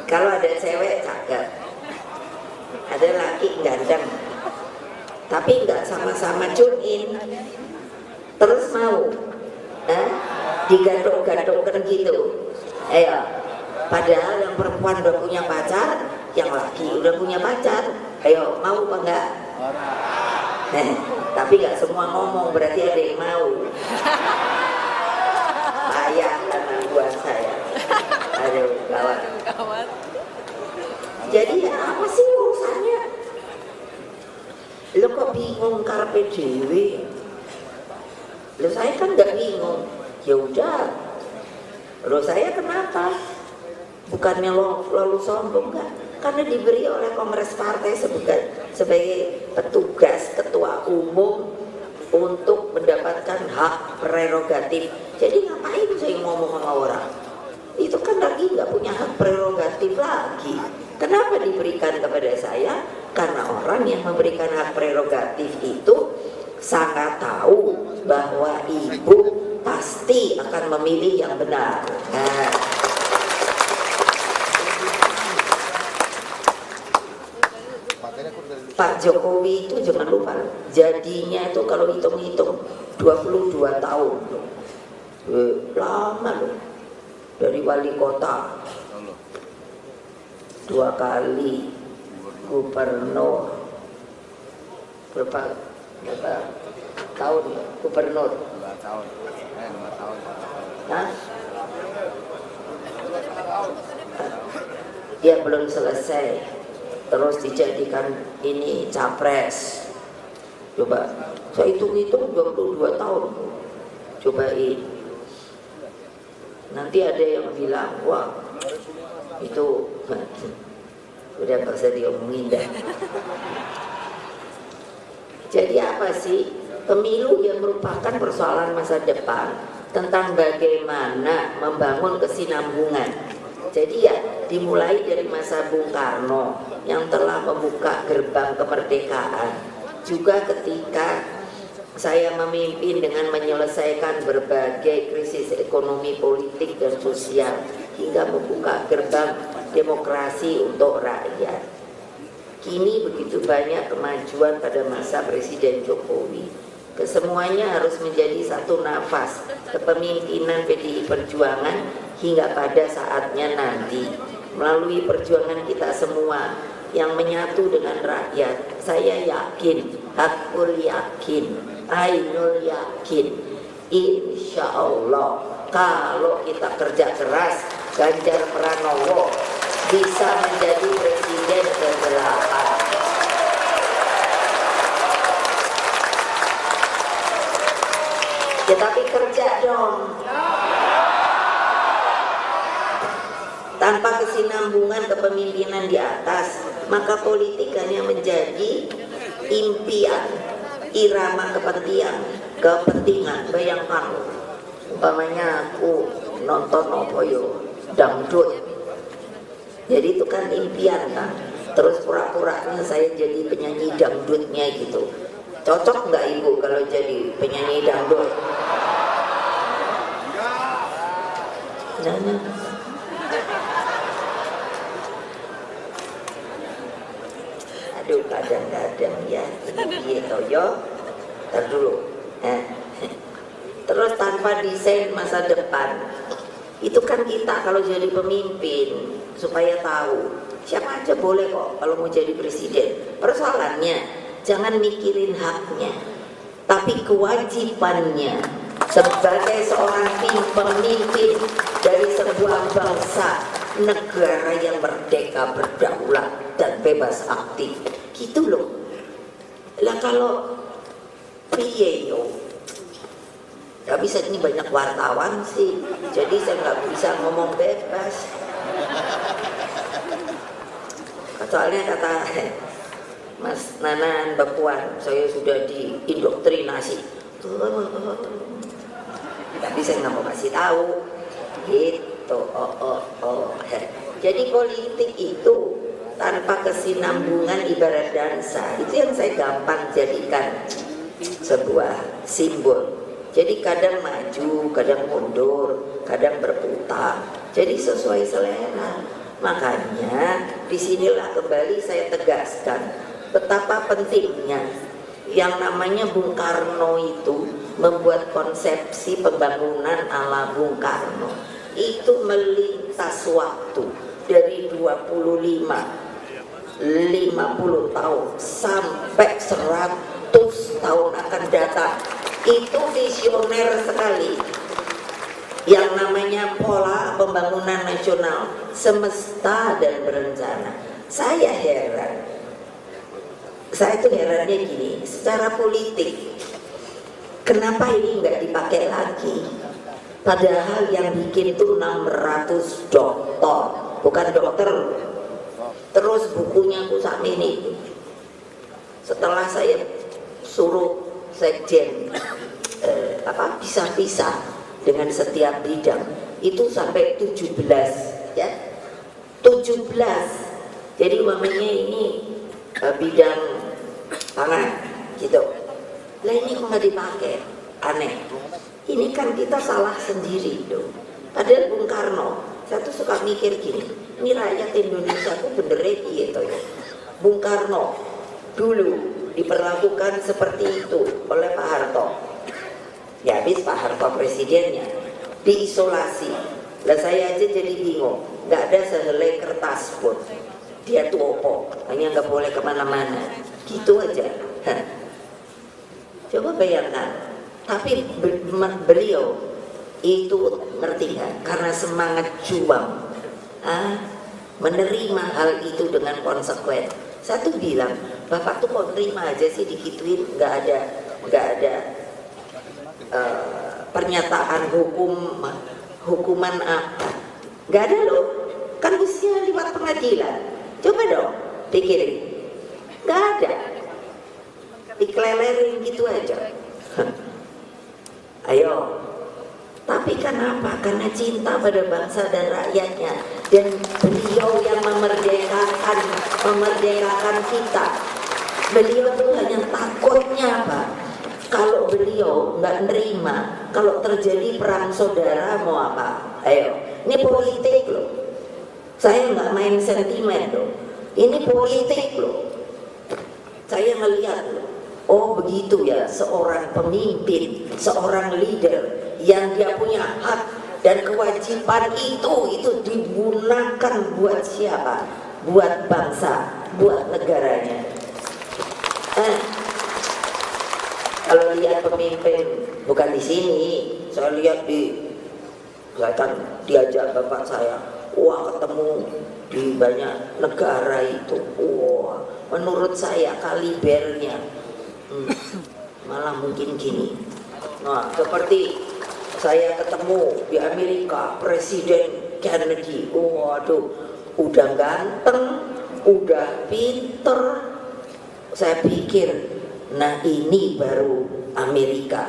kalau ada cewek cakep, ada laki ganteng, tapi nggak sama-sama tune in, terus mau digadok-gadokkan gitu. Ayo, padahal yang perempuan udah punya pacar, yang laki udah punya pacar. Ayo, mau apa enggak? Tapi nggak semua ngomong, berarti ada yang mau. Ayah anak buah saya. Aduh, kawan. Jadi apa sih urusannya? Lo kok bingung karpe dewe? Lo saya kan nggak bingung. Ya udah. Lo saya kenapa? Bukannya lalu sombong enggak? Karena diberi oleh Kongres Partai sebagai petugas ketua umum untuk mendapatkan hak prerogatif. Jadi ngapain saya ngomong sama orang? Itu kan lagi nggak punya hak prerogatif lagi. Kenapa diberikan kepada saya? Karena orang yang memberikan hak prerogatif itu sangat tahu bahwa ibu pasti akan memilih yang benar. Nah, Pak Jokowi itu jangan lupa, jadinya itu kalau hitung-hitung 22 tahun. Lama loh. Dari wali kota 2 kali, gubernur berapa tahun ya? Gubernur 2 tahun, 2 tahun. Hah? Ya belum selesai, terus dijadikan ini capres. Coba saya hitung-hitung 22 tahun. Cobain. Nanti ada yang bilang, wah itu udah gak usah diomongin dah. Jadi apa sih? Pemilu yang merupakan persoalan masa depan tentang bagaimana membangun kesinambungan. Jadi ya dimulai dari masa Bung Karno yang telah membuka gerbang kemerdekaan, juga ketika saya memimpin dengan menyelesaikan berbagai krisis ekonomi, politik, dan sosial hingga membuka gerbang demokrasi untuk rakyat. Kini begitu banyak kemajuan pada masa Presiden Jokowi. Kesemuanya harus menjadi satu nafas kepemimpinan PDI Perjuangan hingga pada saatnya nanti. Melalui perjuangan kita semua yang menyatu dengan rakyat, saya yakin, hakul yakin, ainul yakin, insya Allah kalau kita kerja keras, Ganjar Pranowo bisa menjadi presiden ke-8. Ya tapi kerja dong. Tanpa kesinambungan kepemimpinan di atas, maka politik hanya menjadi impian, irama kepentingan. Bayangkan, umpamanya aku nonton apa yo dangdut, jadi itu kan impian kan. Terus pura-puranya saya jadi penyanyi dangdutnya gitu. Cocok nggak ibu kalau jadi penyanyi dangdut? Nah. Aduh, kadang-kadang ya ini toyo ntar dulu. Terus tanpa desain masa depan, itu kan kita kalau jadi pemimpin supaya tahu siapa aja boleh kok kalau mau jadi presiden. Persoalannya jangan mikirin haknya, tapi kewajibannya sebagai seorang pemimpin dari sebuah bangsa, negara yang merdeka, berdaulat, dan bebas aktif. Gitu loh. Lah kalau piye yo, gak bisa, ini banyak wartawan sih, jadi saya nggak bisa ngomong bebas. Soalnya kata Mas Nanan Mbak Puan, saya sudah diindoktrinasi. Tapi saya nggak mau kasih tahu. Gitu. Jadi politik itu tanpa kesinambungan ibarat dansa. Itu yang saya gampang jadikan sebuah simbol. Jadi kadang maju, kadang mundur, kadang berputar. Jadi sesuai selera. Makanya disinilah kembali saya tegaskan betapa pentingnya yang namanya Bung Karno itu membuat konsepsi pembangunan ala Bung Karno itu melintas waktu dari 25, 50 tahun sampai 100 tahun akan datang. Itu visioner sekali. Yang namanya pola pembangunan nasional semesta dan berencana. Saya heran. Saya tuh herannya gini, secara politik kenapa ini nggak dipakai lagi? Padahal yang bikin itu 600 dokter, bukan dokter. Terus bukunya aku saat ini. Setelah saya suruh sekjen pisah-pisah dengan setiap bidang itu sampai 17 ya. 17. Jadi umpamanya ini bidang pangan gitu. Lah ini kok nggak dipakai? Aneh. Ini kan kita salah sendiri dong. Padahal Bung Karno, saya tuh suka mikir gini, ini rakyat Indonesia tuh benernya gitu ya. Bung Karno dulu diperlakukan seperti itu oleh Pak Harto. Ya habis Pak Harto presidennya diisolasi. Lah saya aja jadi bingung, nggak ada sehelai kertas pun. Dia tuh opo, hanya nggak boleh kemana-mana, gitu aja. Coba bayangkan. Tapi beliau itu ngerti kan? Karena semangat juang, menerima hal itu dengan konsekuen. Satu bilang, bapak tuh kok terima aja sih digituin, nggak ada pernyataan hukuman apa? Nggak ada loh. Kan mestinya lewat pengadilan. Coba dong pikirin, nggak ada, dikelelerin gitu aja. Ayo, Tapi kenapa? Karena cinta pada bangsa dan rakyatnya. Dan beliau yang memerdekakan kita. Beliau tuh hanya takutnya apa? Kalau beliau nggak nerima, kalau terjadi perang saudara mau apa? Ayo, ini politik loh. Saya nggak main sentimen loh. Ini politik loh. Saya melihat loh. Oh begitu ya, seorang pemimpin, seorang leader yang dia punya hak dan kewajiban itu digunakan buat siapa? Buat bangsa, buat negaranya. Kalau lihat pemimpin bukan di sini, saya lihat saya kan diajak bapak saya, wah ketemu di banyak negara itu, wah menurut saya kalibernya malah mungkin gini. Nah seperti saya ketemu di Amerika Presiden Kennedy, waduh udah ganteng, udah pinter. Saya pikir, nah ini baru Amerika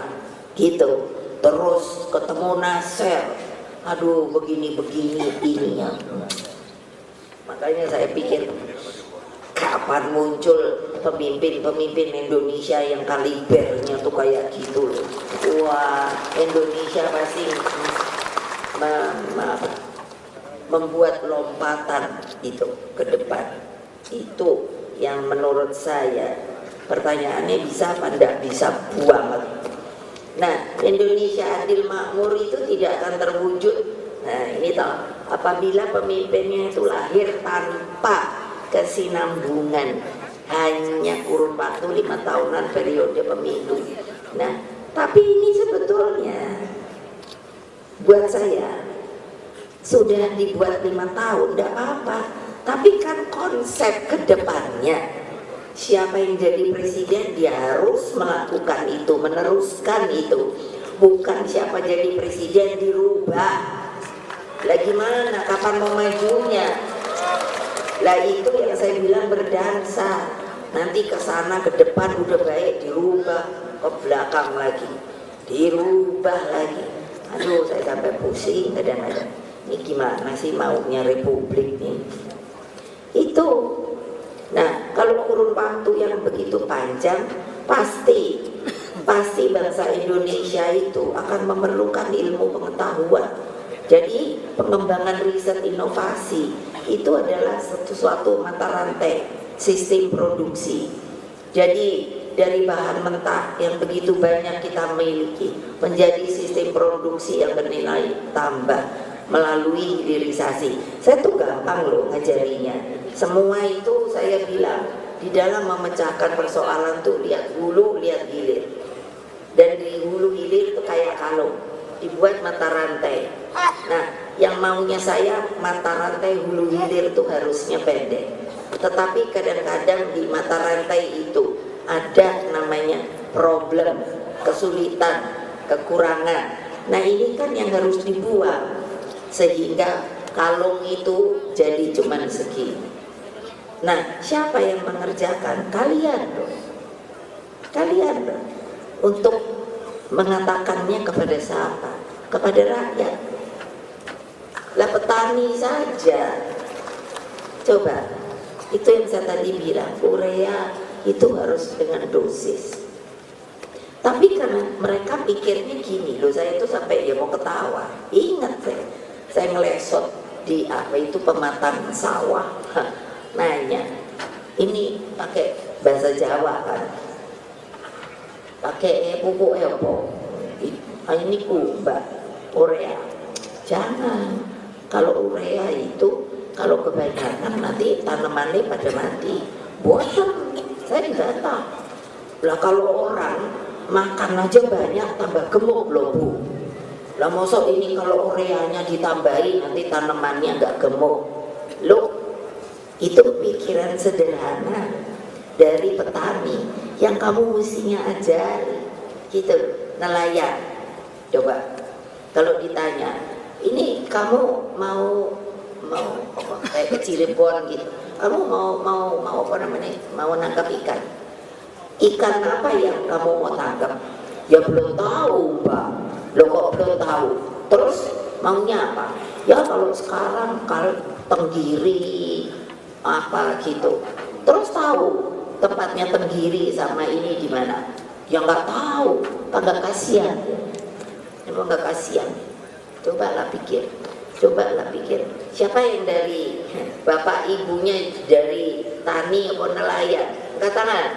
gitu. Terus ketemu Nasser, aduh begini-begini ininya. Makanya saya pikir, kapan muncul pemimpin-pemimpin Indonesia yang kalibernya tuh kayak gitu loh. Wah, Indonesia pasti membuat lompatan itu ke depan. Itu yang menurut saya pertanyaannya bisa apa enggak bisa banget. Nah, Indonesia adil makmur itu tidak akan terwujud. Nah, ini tahu apabila pemimpinnya itu lahir tanpa kesinambungan, hanya kurun waktu 5 tahunan periode pemilu. Nah, tapi ini sebetulnya buat saya sudah dibuat 5 tahun, tidak apa-apa. Tapi kan konsep kedepannya, siapa yang jadi presiden dia harus melakukan itu, meneruskan itu. Bukan siapa jadi presiden dirubah. Lah gimana? Kapan mau majunya? Lah itu yang saya bilang berdansa. Nanti ke sana ke depan udah baik dirubah, ke belakang lagi dirubah lagi. Aduh saya sampai pusing kadang-kadang. Ini gimana sih maunya republik nih? Itu. Nah, kalau kurun waktu yang begitu panjang, pasti bangsa Indonesia itu akan memerlukan ilmu pengetahuan. Jadi pengembangan riset inovasi itu adalah suatu mata rantai sistem produksi. Jadi dari bahan mentah yang begitu banyak kita miliki menjadi sistem produksi yang bernilai tambah melalui hilirisasi. Saya tuh gampang loh ngajarinya. Semua itu saya bilang di dalam memecahkan persoalan tuh lihat hulu, lihat hilir. Dan di hulu hilir itu kayak kalung, dibuat mata rantai. Nah, yang maunya saya mata rantai hulu hilir itu harusnya pendek. Tetapi kadang-kadang di mata rantai itu ada namanya problem, kesulitan, kekurangan. Nah, ini kan yang harus dibuang sehingga kalung itu jadi cuman segini. Nah, siapa yang mengerjakan? Kalian dong. Kalian dong. Untuk mengatakannya kepada siapa? Kepada rakyat. Lah petani saja. Coba, itu yang saya tadi bilang, urea itu harus dengan dosis. Tapi karena mereka pikirnya gini loh, saya itu sampai ya mau ketawa. Ingat saya ngelesot di apa itu pematang sawah. Nanya, ini pakai bahasa Jawa kan? Pakai pupuk apa? Ini mbak, urea. Jangan, kalau urea itu kalau kebanyakan nanti tanamannya pada mati. Bosan, saya tidak tahu. Lah kalau orang makan aja banyak tambah gemuk loh Bu. Lah mosok ini kalau ureanya ditambahi nanti tanamannya nggak gemuk. Loh, itu pikiran sederhana dari petani yang kamu mestinya ajari gitu, nelayan. Coba kalau ditanya, ini kamu mau kayak ke Cirebon gitu, kamu mau apa namanya, mau nangkap ikan apa yang kamu mau tangkap? Ya belum tahu Pak. Lo kok belum tahu? Terus maunya apa? Ya kalau sekarang kalau Tenggiri apa gitu. Terus tahu tempatnya Tenggiri sama ini di mana? Ya nggak tahu, agak kasihan. Emang nggak kasihan. Cobalah pikir. Siapa yang dari bapak ibunya dari tani atau nelayan? Angkat tangan.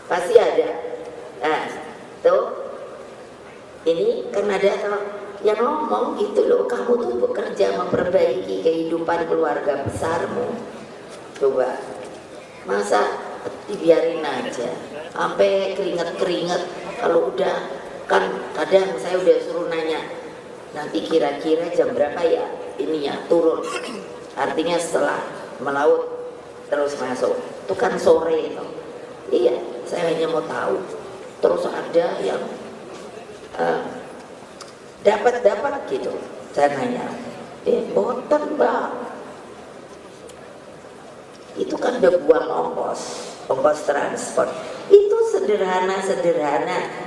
Pasti ada. Nah, tuh. Ini kan ada yang ngomong gitu loh, kamu tuh bekerja memperbaiki kehidupan keluarga besarmu. Coba, masa dibiarin aja sampai keringet kalau udah, kan kadang saya udah suruh nanya, nanti kira-kira jam berapa ya ininya turun, artinya setelah melaut terus masuk, itu kan sore itu. Iya, saya hanya mau tahu. Terus ada yang dapat gitu, saya nanya, boten mbak, itu kan udah buang ongkos transport. Itu sederhana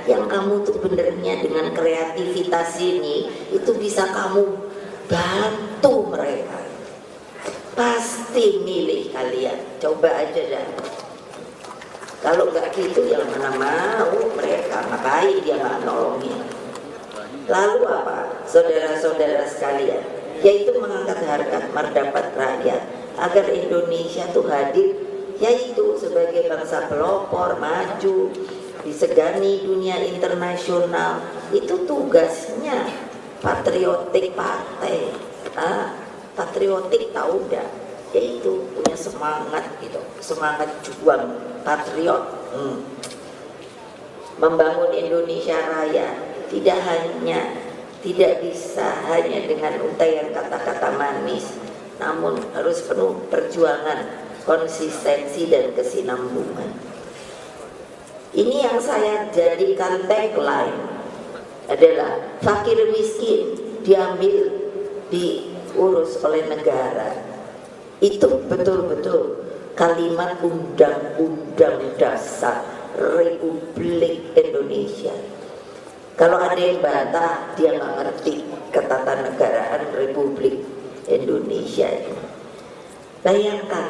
yang kamu tuh benernya dengan kreativitas ini itu bisa kamu bantu mereka, pasti milih kalian. Coba aja dah. Kalau nggak gitu yang mana mau mereka, ngapain dia nggak nolongin. Lalu apa saudara-saudara sekalian, yaitu mengangkat harkat martabat rakyat agar Indonesia tuh hadir, yaitu sebagai bangsa pelopor maju disegani dunia internasional. Itu tugasnya patriotik partai. Patriotik tahu enggak, yaitu punya semangat gitu, semangat juang patriot. Membangun Indonesia Raya tidak bisa hanya dengan untaian kata-kata manis, namun harus penuh perjuangan, konsistensi dan kesinambungan. Ini yang saya jadikan tagline adalah fakir miskin diambil diurus oleh negara. Itu betul-betul kalimat Undang-Undang Dasar Republik Indonesia. Kalau ada yang bantah, dia nggak ngerti ketatanegaraan Republik Indonesia ini. Bayangkan,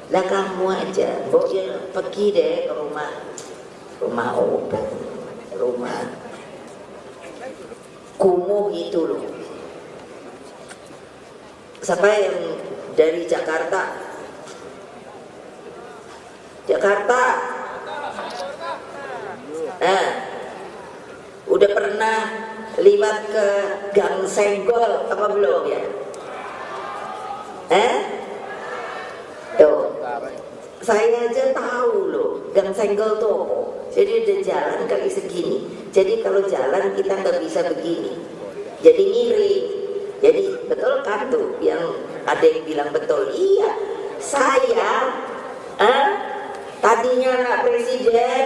lah kamu aja, ya pergi deh ke rumah kumuh itu loh. Siapa yang dari Jakarta? Udah pernah liwat ke Gang Senggol apa belum ya? Tuh, saya aja tahu loh Gang Senggol tuh. Jadi ada jalan kali segini. Jadi kalau jalan kita nggak bisa begini. Jadi miring. Jadi betul kan tuh yang ada yang bilang betul. Iya, saya tadinya anak presiden,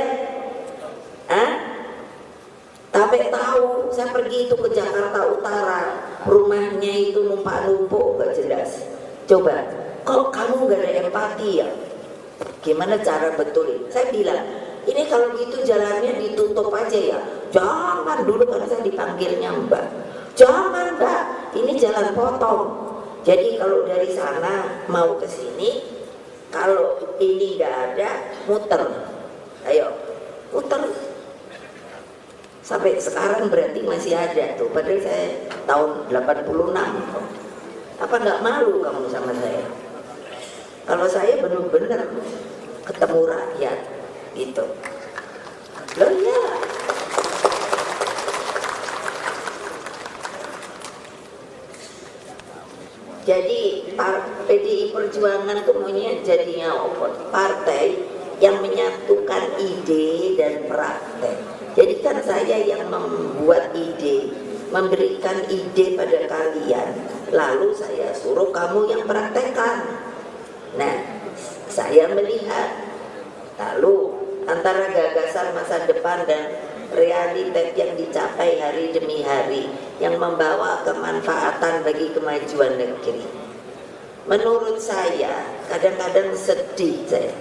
tapi tahu saya pergi itu ke Jakarta Utara, rumahnya itu numpuk gak jelas. Coba, kalau kamu gak ada empati ya, gimana cara betulin? Saya bilang, ini kalau gitu jalannya ditutup aja ya. Jangan, dulu kan saya dipanggilnya Mbak. Jangan Mbak, ini jalan potong. Jadi kalau dari sana mau ke sini, kalau ini nggak ada, muter. Ayo, muter. Sampai sekarang berarti masih ada tuh. Padahal saya tahun 86. Apa nggak malu kamu sama saya? Kalau saya benar-benar ketemu rakyat gitu. Loh ya. Jadi PDI Perjuangan kemudian jadinya partai yang menyatukan ide dan praktek. Jadi kan saya yang membuat ide, memberikan ide pada kalian, lalu saya suruh kamu yang praktekkan. Nah, saya melihat, lalu antara gagasan masa depan dan realitas yang dicapai hari demi hari yang membawa kemanfaatan bagi kemajuan negeri. Menurut saya, kadang-kadang sedih saya.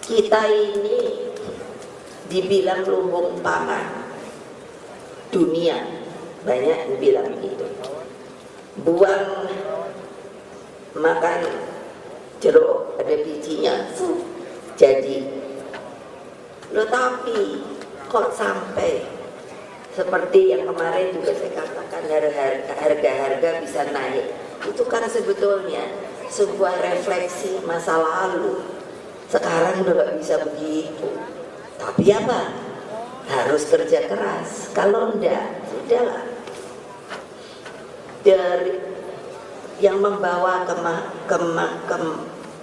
Kita ini dibilang lumbung pangan dunia, banyak yang bilang gitu. Buang makan jeruk ada bijinya, jadi. Loh tapi kok sampai seperti yang kemarin juga saya katakan harga-harga bisa naik. Itu kan sebetulnya sebuah refleksi masa lalu. Sekarang udah gak bisa begitu. Tapi apa? Harus kerja keras. Kalau enggak, sudahlah. Dari yang membawa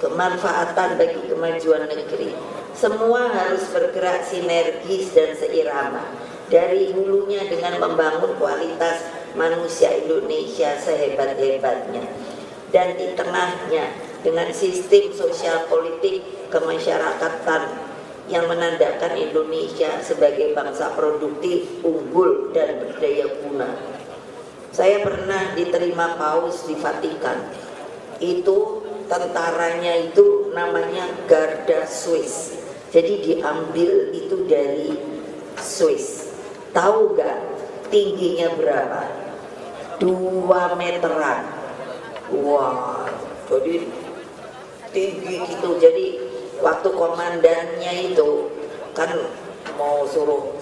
kemanfaatan bagi kemajuan negeri, semua harus bergerak sinergis dan seirama. Dari hulunya dengan membangun kualitas manusia Indonesia sehebat-hebatnya, dan di tengahnya dengan sistem sosial politik kemasyarakatan yang menandakan Indonesia sebagai bangsa produktif, unggul, dan berdaya guna. Saya pernah diterima paus di Vatikan. Itu tentaranya itu namanya Garda Swiss. Jadi diambil itu dari Swiss. Tahu gak tingginya berapa? 2 meteran. Wah, jadi tinggi gitu. Jadi waktu komandannya itu kan mau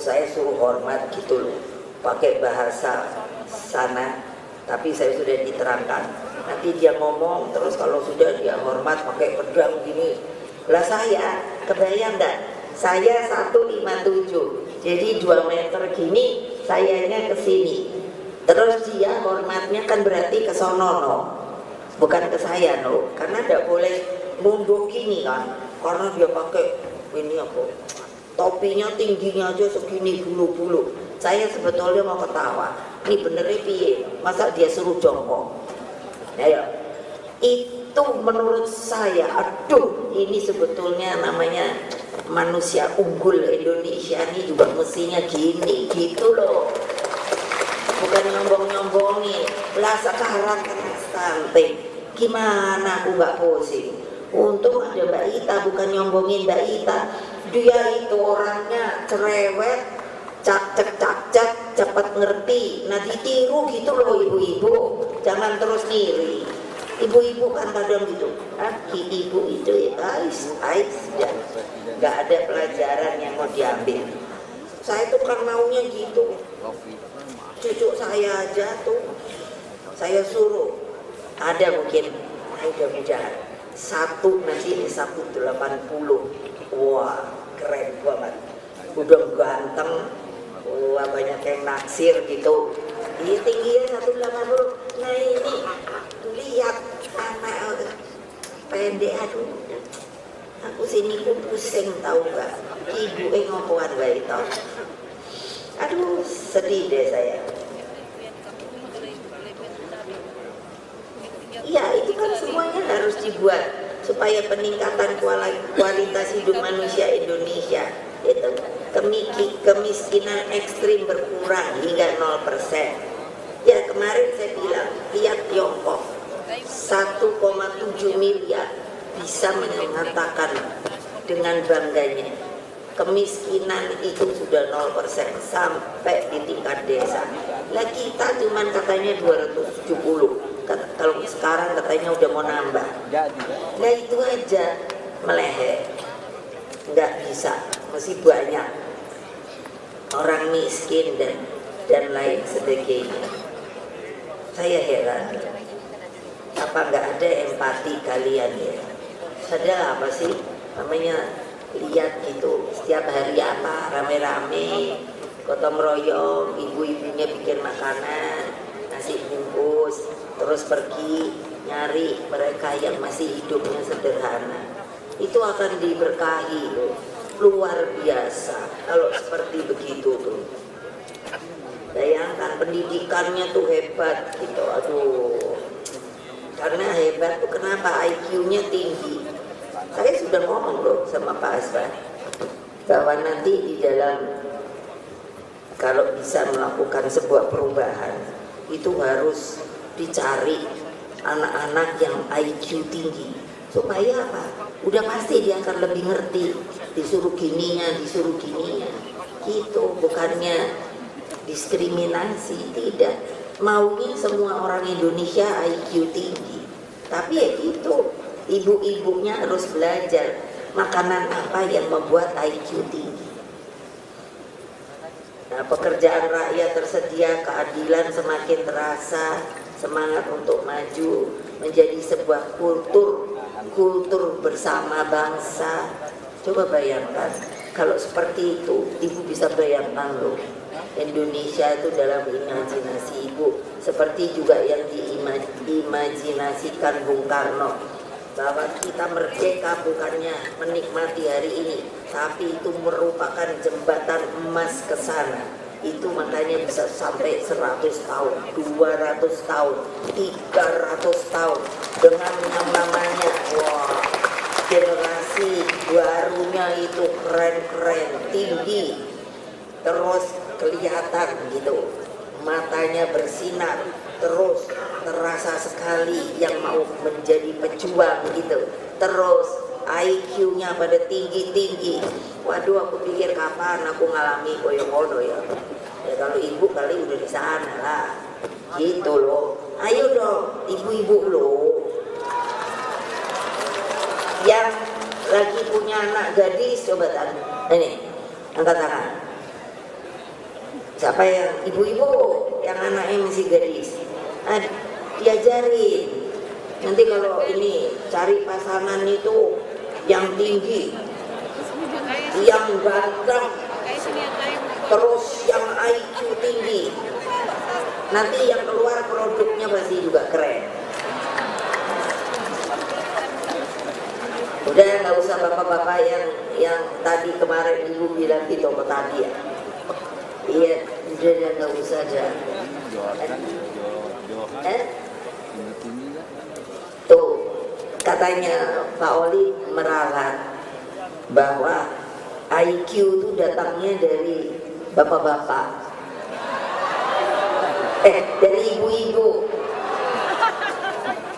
saya suruh hormat gitu loh, pakai bahasa sana, tapi saya sudah diterangkan. Nanti dia ngomong terus, kalau sudah dia hormat pakai pedang gini. Lah saya kebayang enggak? Saya 157. Jadi 2 meter gini, sayanya ke sini. Terus dia hormatnya kan berarti ke sono, no. Bukan ke saya, no. Karena tidak boleh nunduk gini kan. Karena dia pakai ini apa? Topinya tingginya aja segini bulu-bulu. Saya sebetulnya mau ketawa. Ini benernya piye? Masa dia suruh jongkok? Ayo. Itu menurut saya, aduh, ini sebetulnya namanya manusia unggul Indonesia ini juga mestinya gini, gitu loh. Bukan nyombong-nyombongin. Lah sekarang kena stunting. Gimana aku gak pusing? Untung ada Mbak Ita, bukan nyombongin Mbak Ita. Dia itu orangnya cerewet, cak-cak, cepat ngerti. Nah ditiru gitu loh ibu-ibu. Jangan terus ngiri. Ibu-ibu kan kadang gitu, ibu itu ya, ya. Gak ada pelajaran yang mau diambil. Saya tuh kan maunya gitu. Cucu saya aja tuh, saya suruh, ada mungkin, mudah-mudahan satu nanti di 180. Wah keren banget, udah ganteng. Wah banyak yang naksir gitu. Ini tingginya 180. Nah ini lihat anak pendek, aduh, aku sini pun pusing tahu gak, ibu ngopoan baik tau. Aduh sedih deh saya. Iya itu kan semuanya harus dibuat supaya peningkatan kualitas hidup manusia Indonesia itu kemiskinan ekstrim berkurang hingga 0%. Ya kemarin saya bilang, lihat Tiongkok 1,7 miliar bisa mengatakan dengan bangganya kemiskinan itu sudah 0% sampai di tingkat desa. Lah kita cuman katanya 270. Kalau sekarang katanya udah mau nambah. Nah itu aja melehet, nggak bisa, masih banyak orang miskin dan lain sebagainya. Saya heran, apa nggak ada empati kalian ya? Padahal apa sih namanya, lihat gitu setiap hari apa rame-rame gotong royong, ibu-ibunya bikin makanan, nasi bungkus, terus pergi nyari mereka yang masih hidupnya sederhana. Itu akan diberkahi loh, luar biasa kalau seperti begitu tuh. Bayangkan pendidikannya tuh hebat gitu, aduh. Karena hebat tuh kenapa? IQ-nya tinggi. Saya sudah ngomong loh sama Pak Asban bahwa nanti di dalam, kalau bisa melakukan sebuah perubahan itu harus dicari anak-anak yang IQ tinggi. Supaya apa? Udah pasti dia akan lebih ngerti. Disuruh gininya gitu. Bukannya diskriminasi, tidak. Maunya semua orang Indonesia IQ tinggi. Tapi ya gitu, ibu-ibunya harus belajar makanan apa yang membuat IQ tinggi. Nah, pekerjaan rakyat tersedia, keadilan semakin terasa, semangat untuk maju menjadi sebuah kultur bersama bangsa. Coba bayangkan kalau seperti itu, ibu bisa bayangkan loh, Indonesia itu dalam imajinasi ibu seperti juga yang diimajinasikan Bung Karno, bahwa kita merdeka bukannya menikmati hari ini, tapi itu merupakan jembatan emas ke sana. Itu makanya bisa sampai 100 tahun, 200 tahun, 300 tahun dengan yang namanya wah, generasi barunya itu keren-keren, tinggi, terus kelihatan gitu, matanya bersinar, terus terasa sekali yang mau menjadi pejuang gitu, terus IQ-nya pada tinggi-tinggi. Waduh, aku pikir kapan aku ngalami koyo-koyo ya. Ya kalau ibu kali udah di sana lah. Gitu loh. Ayo dong, ibu-ibu loh. Yang lagi punya anak gadis, coba tanya. Ini, angkat tangan. Siapa yang ibu-ibu yang anaknya masih gadis? Nah, diajarin. Nanti kalau ini cari pasangan itu yang tinggi, yang ganteng, terus yang IQ tinggi. Nanti yang keluar produknya pasti juga keren. Udah nggak usah bapak-bapak yang tadi kemarin ibu bilang di toko tadi ya. Iya, udah nggak usah aja. Tuh, katanya Pak Oli meralat bahwa IQ itu datangnya dari bapak-bapak, dari ibu-ibu.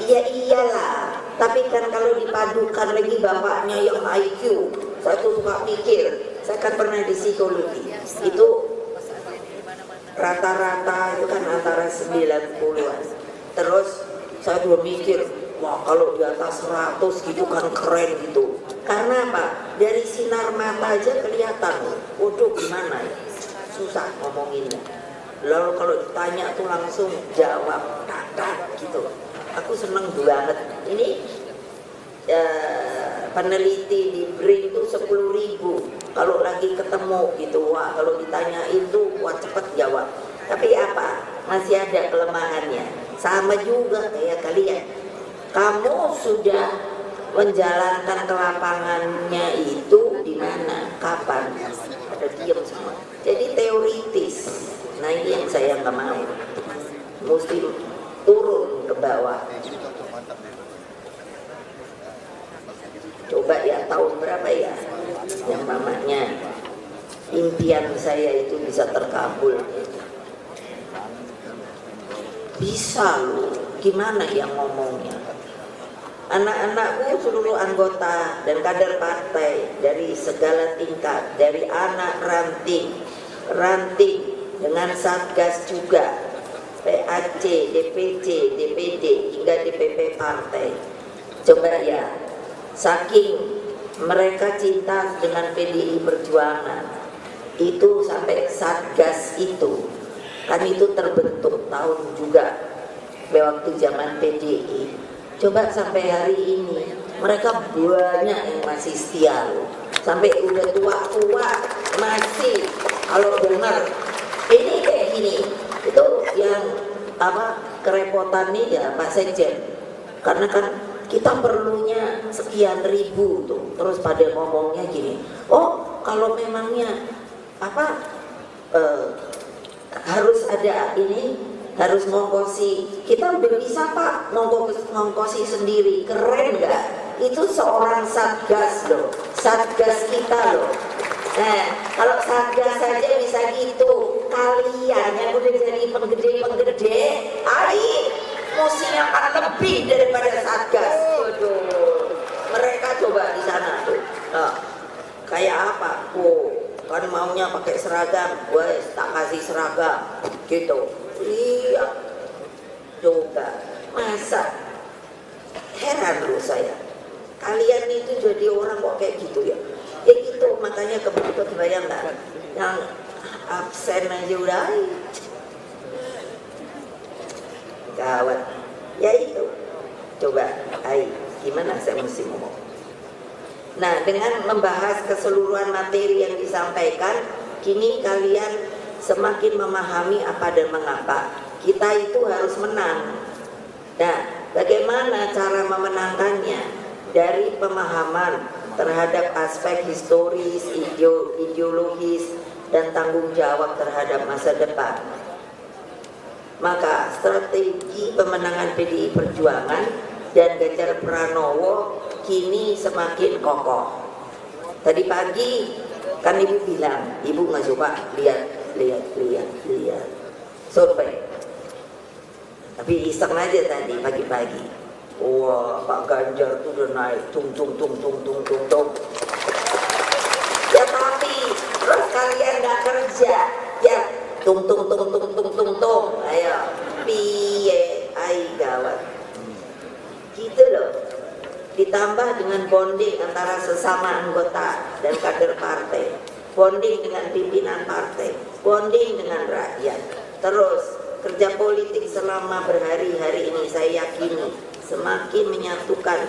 Iya iyalah, tapi kan kalau dipadukan lagi bapaknya yang IQ, saya tuh suka mikir, saya kan pernah di psikologi, itu rata-rata itu kan antara 90-an. Terus saya juga mikir, wah kalau di atas 100 gitu kan keren gitu. Karena apa? Dari sinar mata aja kelihatan. Waduh gimana ya? Susah ngomonginnya. Lalu kalau ditanya tuh langsung jawab kakak gitu. Aku seneng banget. Ini peneliti di BRIN itu 10.000. Kalau lagi ketemu gitu, wah kalau ditanyain tuh wah cepet jawab. Tapi apa? Masih ada kelemahannya. Sama juga kayak kalian. Kamu sudah menjalankan ke lapangannya itu di mana? Kapan? Ada diam semua. Jadi teoritis. Nah ini yang saya nggak mau. Mesti turun ke bawah. Coba ya tahun berapa ya? Yang namanya impian saya itu bisa terkabul. Bisa loh. Gimana yang ngomongnya? Anak-anakku seluruh anggota dan kader partai dari segala tingkat, dari anak ranting dengan satgas juga, PAC, DPC, DPD hingga DPP partai. Coba ya, saking mereka cinta dengan PDI Perjuangan, itu sampai satgas itu, kan itu terbentuk tahun juga waktu zaman PDI. Coba sampai hari ini mereka banyak yang masih setia loh. Sampai udah tua-tua masih kalau dengar ini kayak gini. Itu yang apa kerepotan nih ya Pak Sekjen. Karena kan kita perlunya sekian ribu tuh. Terus pada ngomongnya gini. Oh, kalau memangnya apa harus ada ini, harus ngongkosi. Kita udah bisa Pak ngongkosi sendiri. Keren nggak? Itu seorang satgas loh, satgas kita loh. Nah kalau satgas saja bisa gitu, kalian yang udah jadi penggede, mesti yang akan lebih daripada satgas. Waduh, mereka coba di sana tuh, kayak apa? Oh, kan maunya pakai seragam, wes tak kasih seragam gitu. Iya juga, masa heran loh saya, kalian itu jadi orang kok kayak gitu ya. Ya gitu, makanya kebayang nggak yang absen aja udah gawat. Ya itu, coba gimana saya mesti ngomong. Nah, dengan membahas keseluruhan materi yang disampaikan, kini kalian semakin memahami apa dan mengapa kita itu harus menang. Nah, bagaimana cara memenangkannya? Dari pemahaman terhadap aspek historis, ideologis, dan tanggung jawab terhadap masa depan. Maka strategi pemenangan PDI Perjuangan dan Ganjar Pranowo kini semakin kokoh. Tadi pagi kan ibu bilang, ibu nggak suka lihat survei, tapi iseng aja tadi pagi-pagi. Wah, Pak Ganjar tuh udah naik tung. Ya tapi terus kalian nggak kerja, ya tung. Ayo, piye, gawat. Gitu loh. Ditambah dengan bonding antara sesama anggota dan kader partai, bonding dengan pimpinan partai, bonding dengan rakyat. Terus kerja politik selama berhari-hari ini saya yakini semakin menyatukan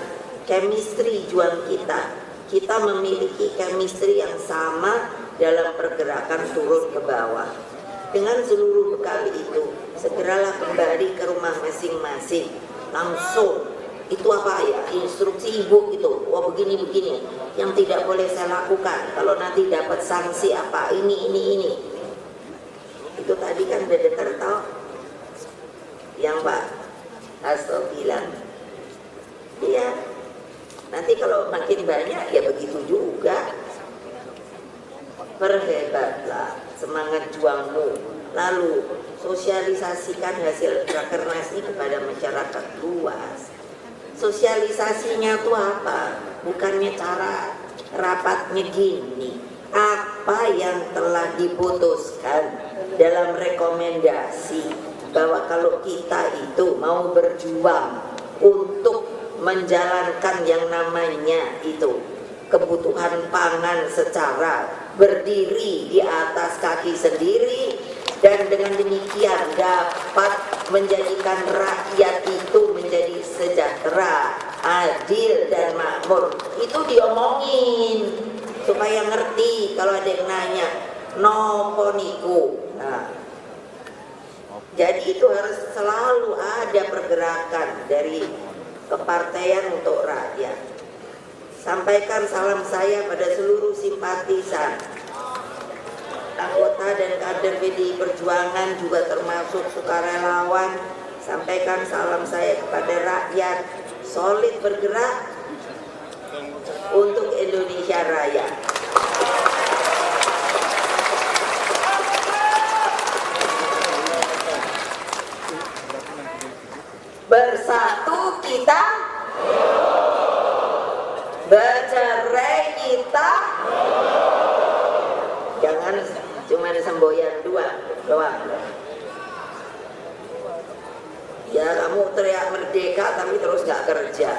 chemistry juang kita. Kita memiliki chemistry yang sama dalam pergerakan turun ke bawah. Dengan seluruh bekal itu, segeralah kembali ke rumah masing-masing. Langsung, itu apa ya, instruksi ibu itu, wah begini yang tidak boleh saya lakukan, kalau nanti dapat sanksi apa, ini itu tadi kan udah dengar tau yang Pak Hasto bilang, iya nanti kalau makin banyak ya begitu juga. Perhebatlah semangat juangmu, lalu sosialisasikan hasil rakernas ini kepada masyarakat luas. Sosialisasinya tuh apa? Bukannya cara rapatnya gini, apa yang telah diputuskan dalam rekomendasi bahwa kalau kita itu mau berjuang untuk menjalankan yang namanya itu kebutuhan pangan secara berdiri di atas kaki sendiri, dan dengan demikian dapat menjadikan rakyat itu menjadi sejahtera, adil dan makmur. Itu diomongin supaya ngerti kalau ada yang nanya nopo niku. Nah, jadi itu harus selalu ada pergerakan dari kepartaian untuk rakyat. Sampaikan salam saya pada seluruh simpatisan, anggota dan kader PDI Perjuangan, juga termasuk sukarelawan. Sampaikan salam saya kepada rakyat, solid bergerak untuk Indonesia Raya. Bersatu kita, bercerai kita. Jangan cuma semboyan doang. Ya kamu teriak merdeka tapi terus gak kerja.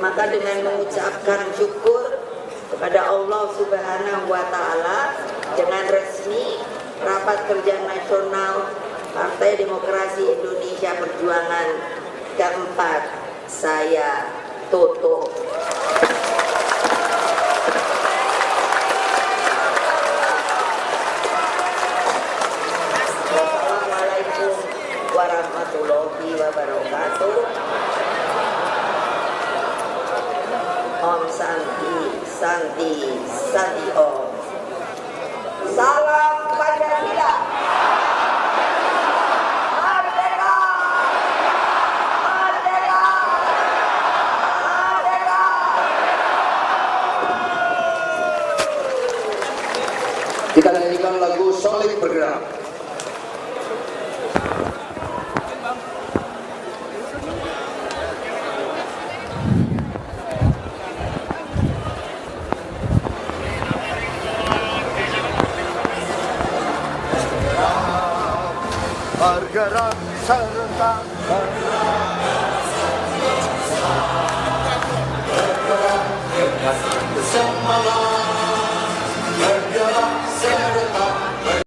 Maka dengan mengucapkan syukur kepada Allah Subhanahu wa Ta'ala, dengan resmi rapat kerja nasional Partai Demokrasi Indonesia Perjuangan keempat saya tutup. Wassalamualaikum warahmatullahi wabarakatuh. Om Santi, Santi, Santi Om. Salam Pancasila. Merdeka! Merdeka! Merdeka! Kita nyanyikan lagu Solid Bergerak. semangat.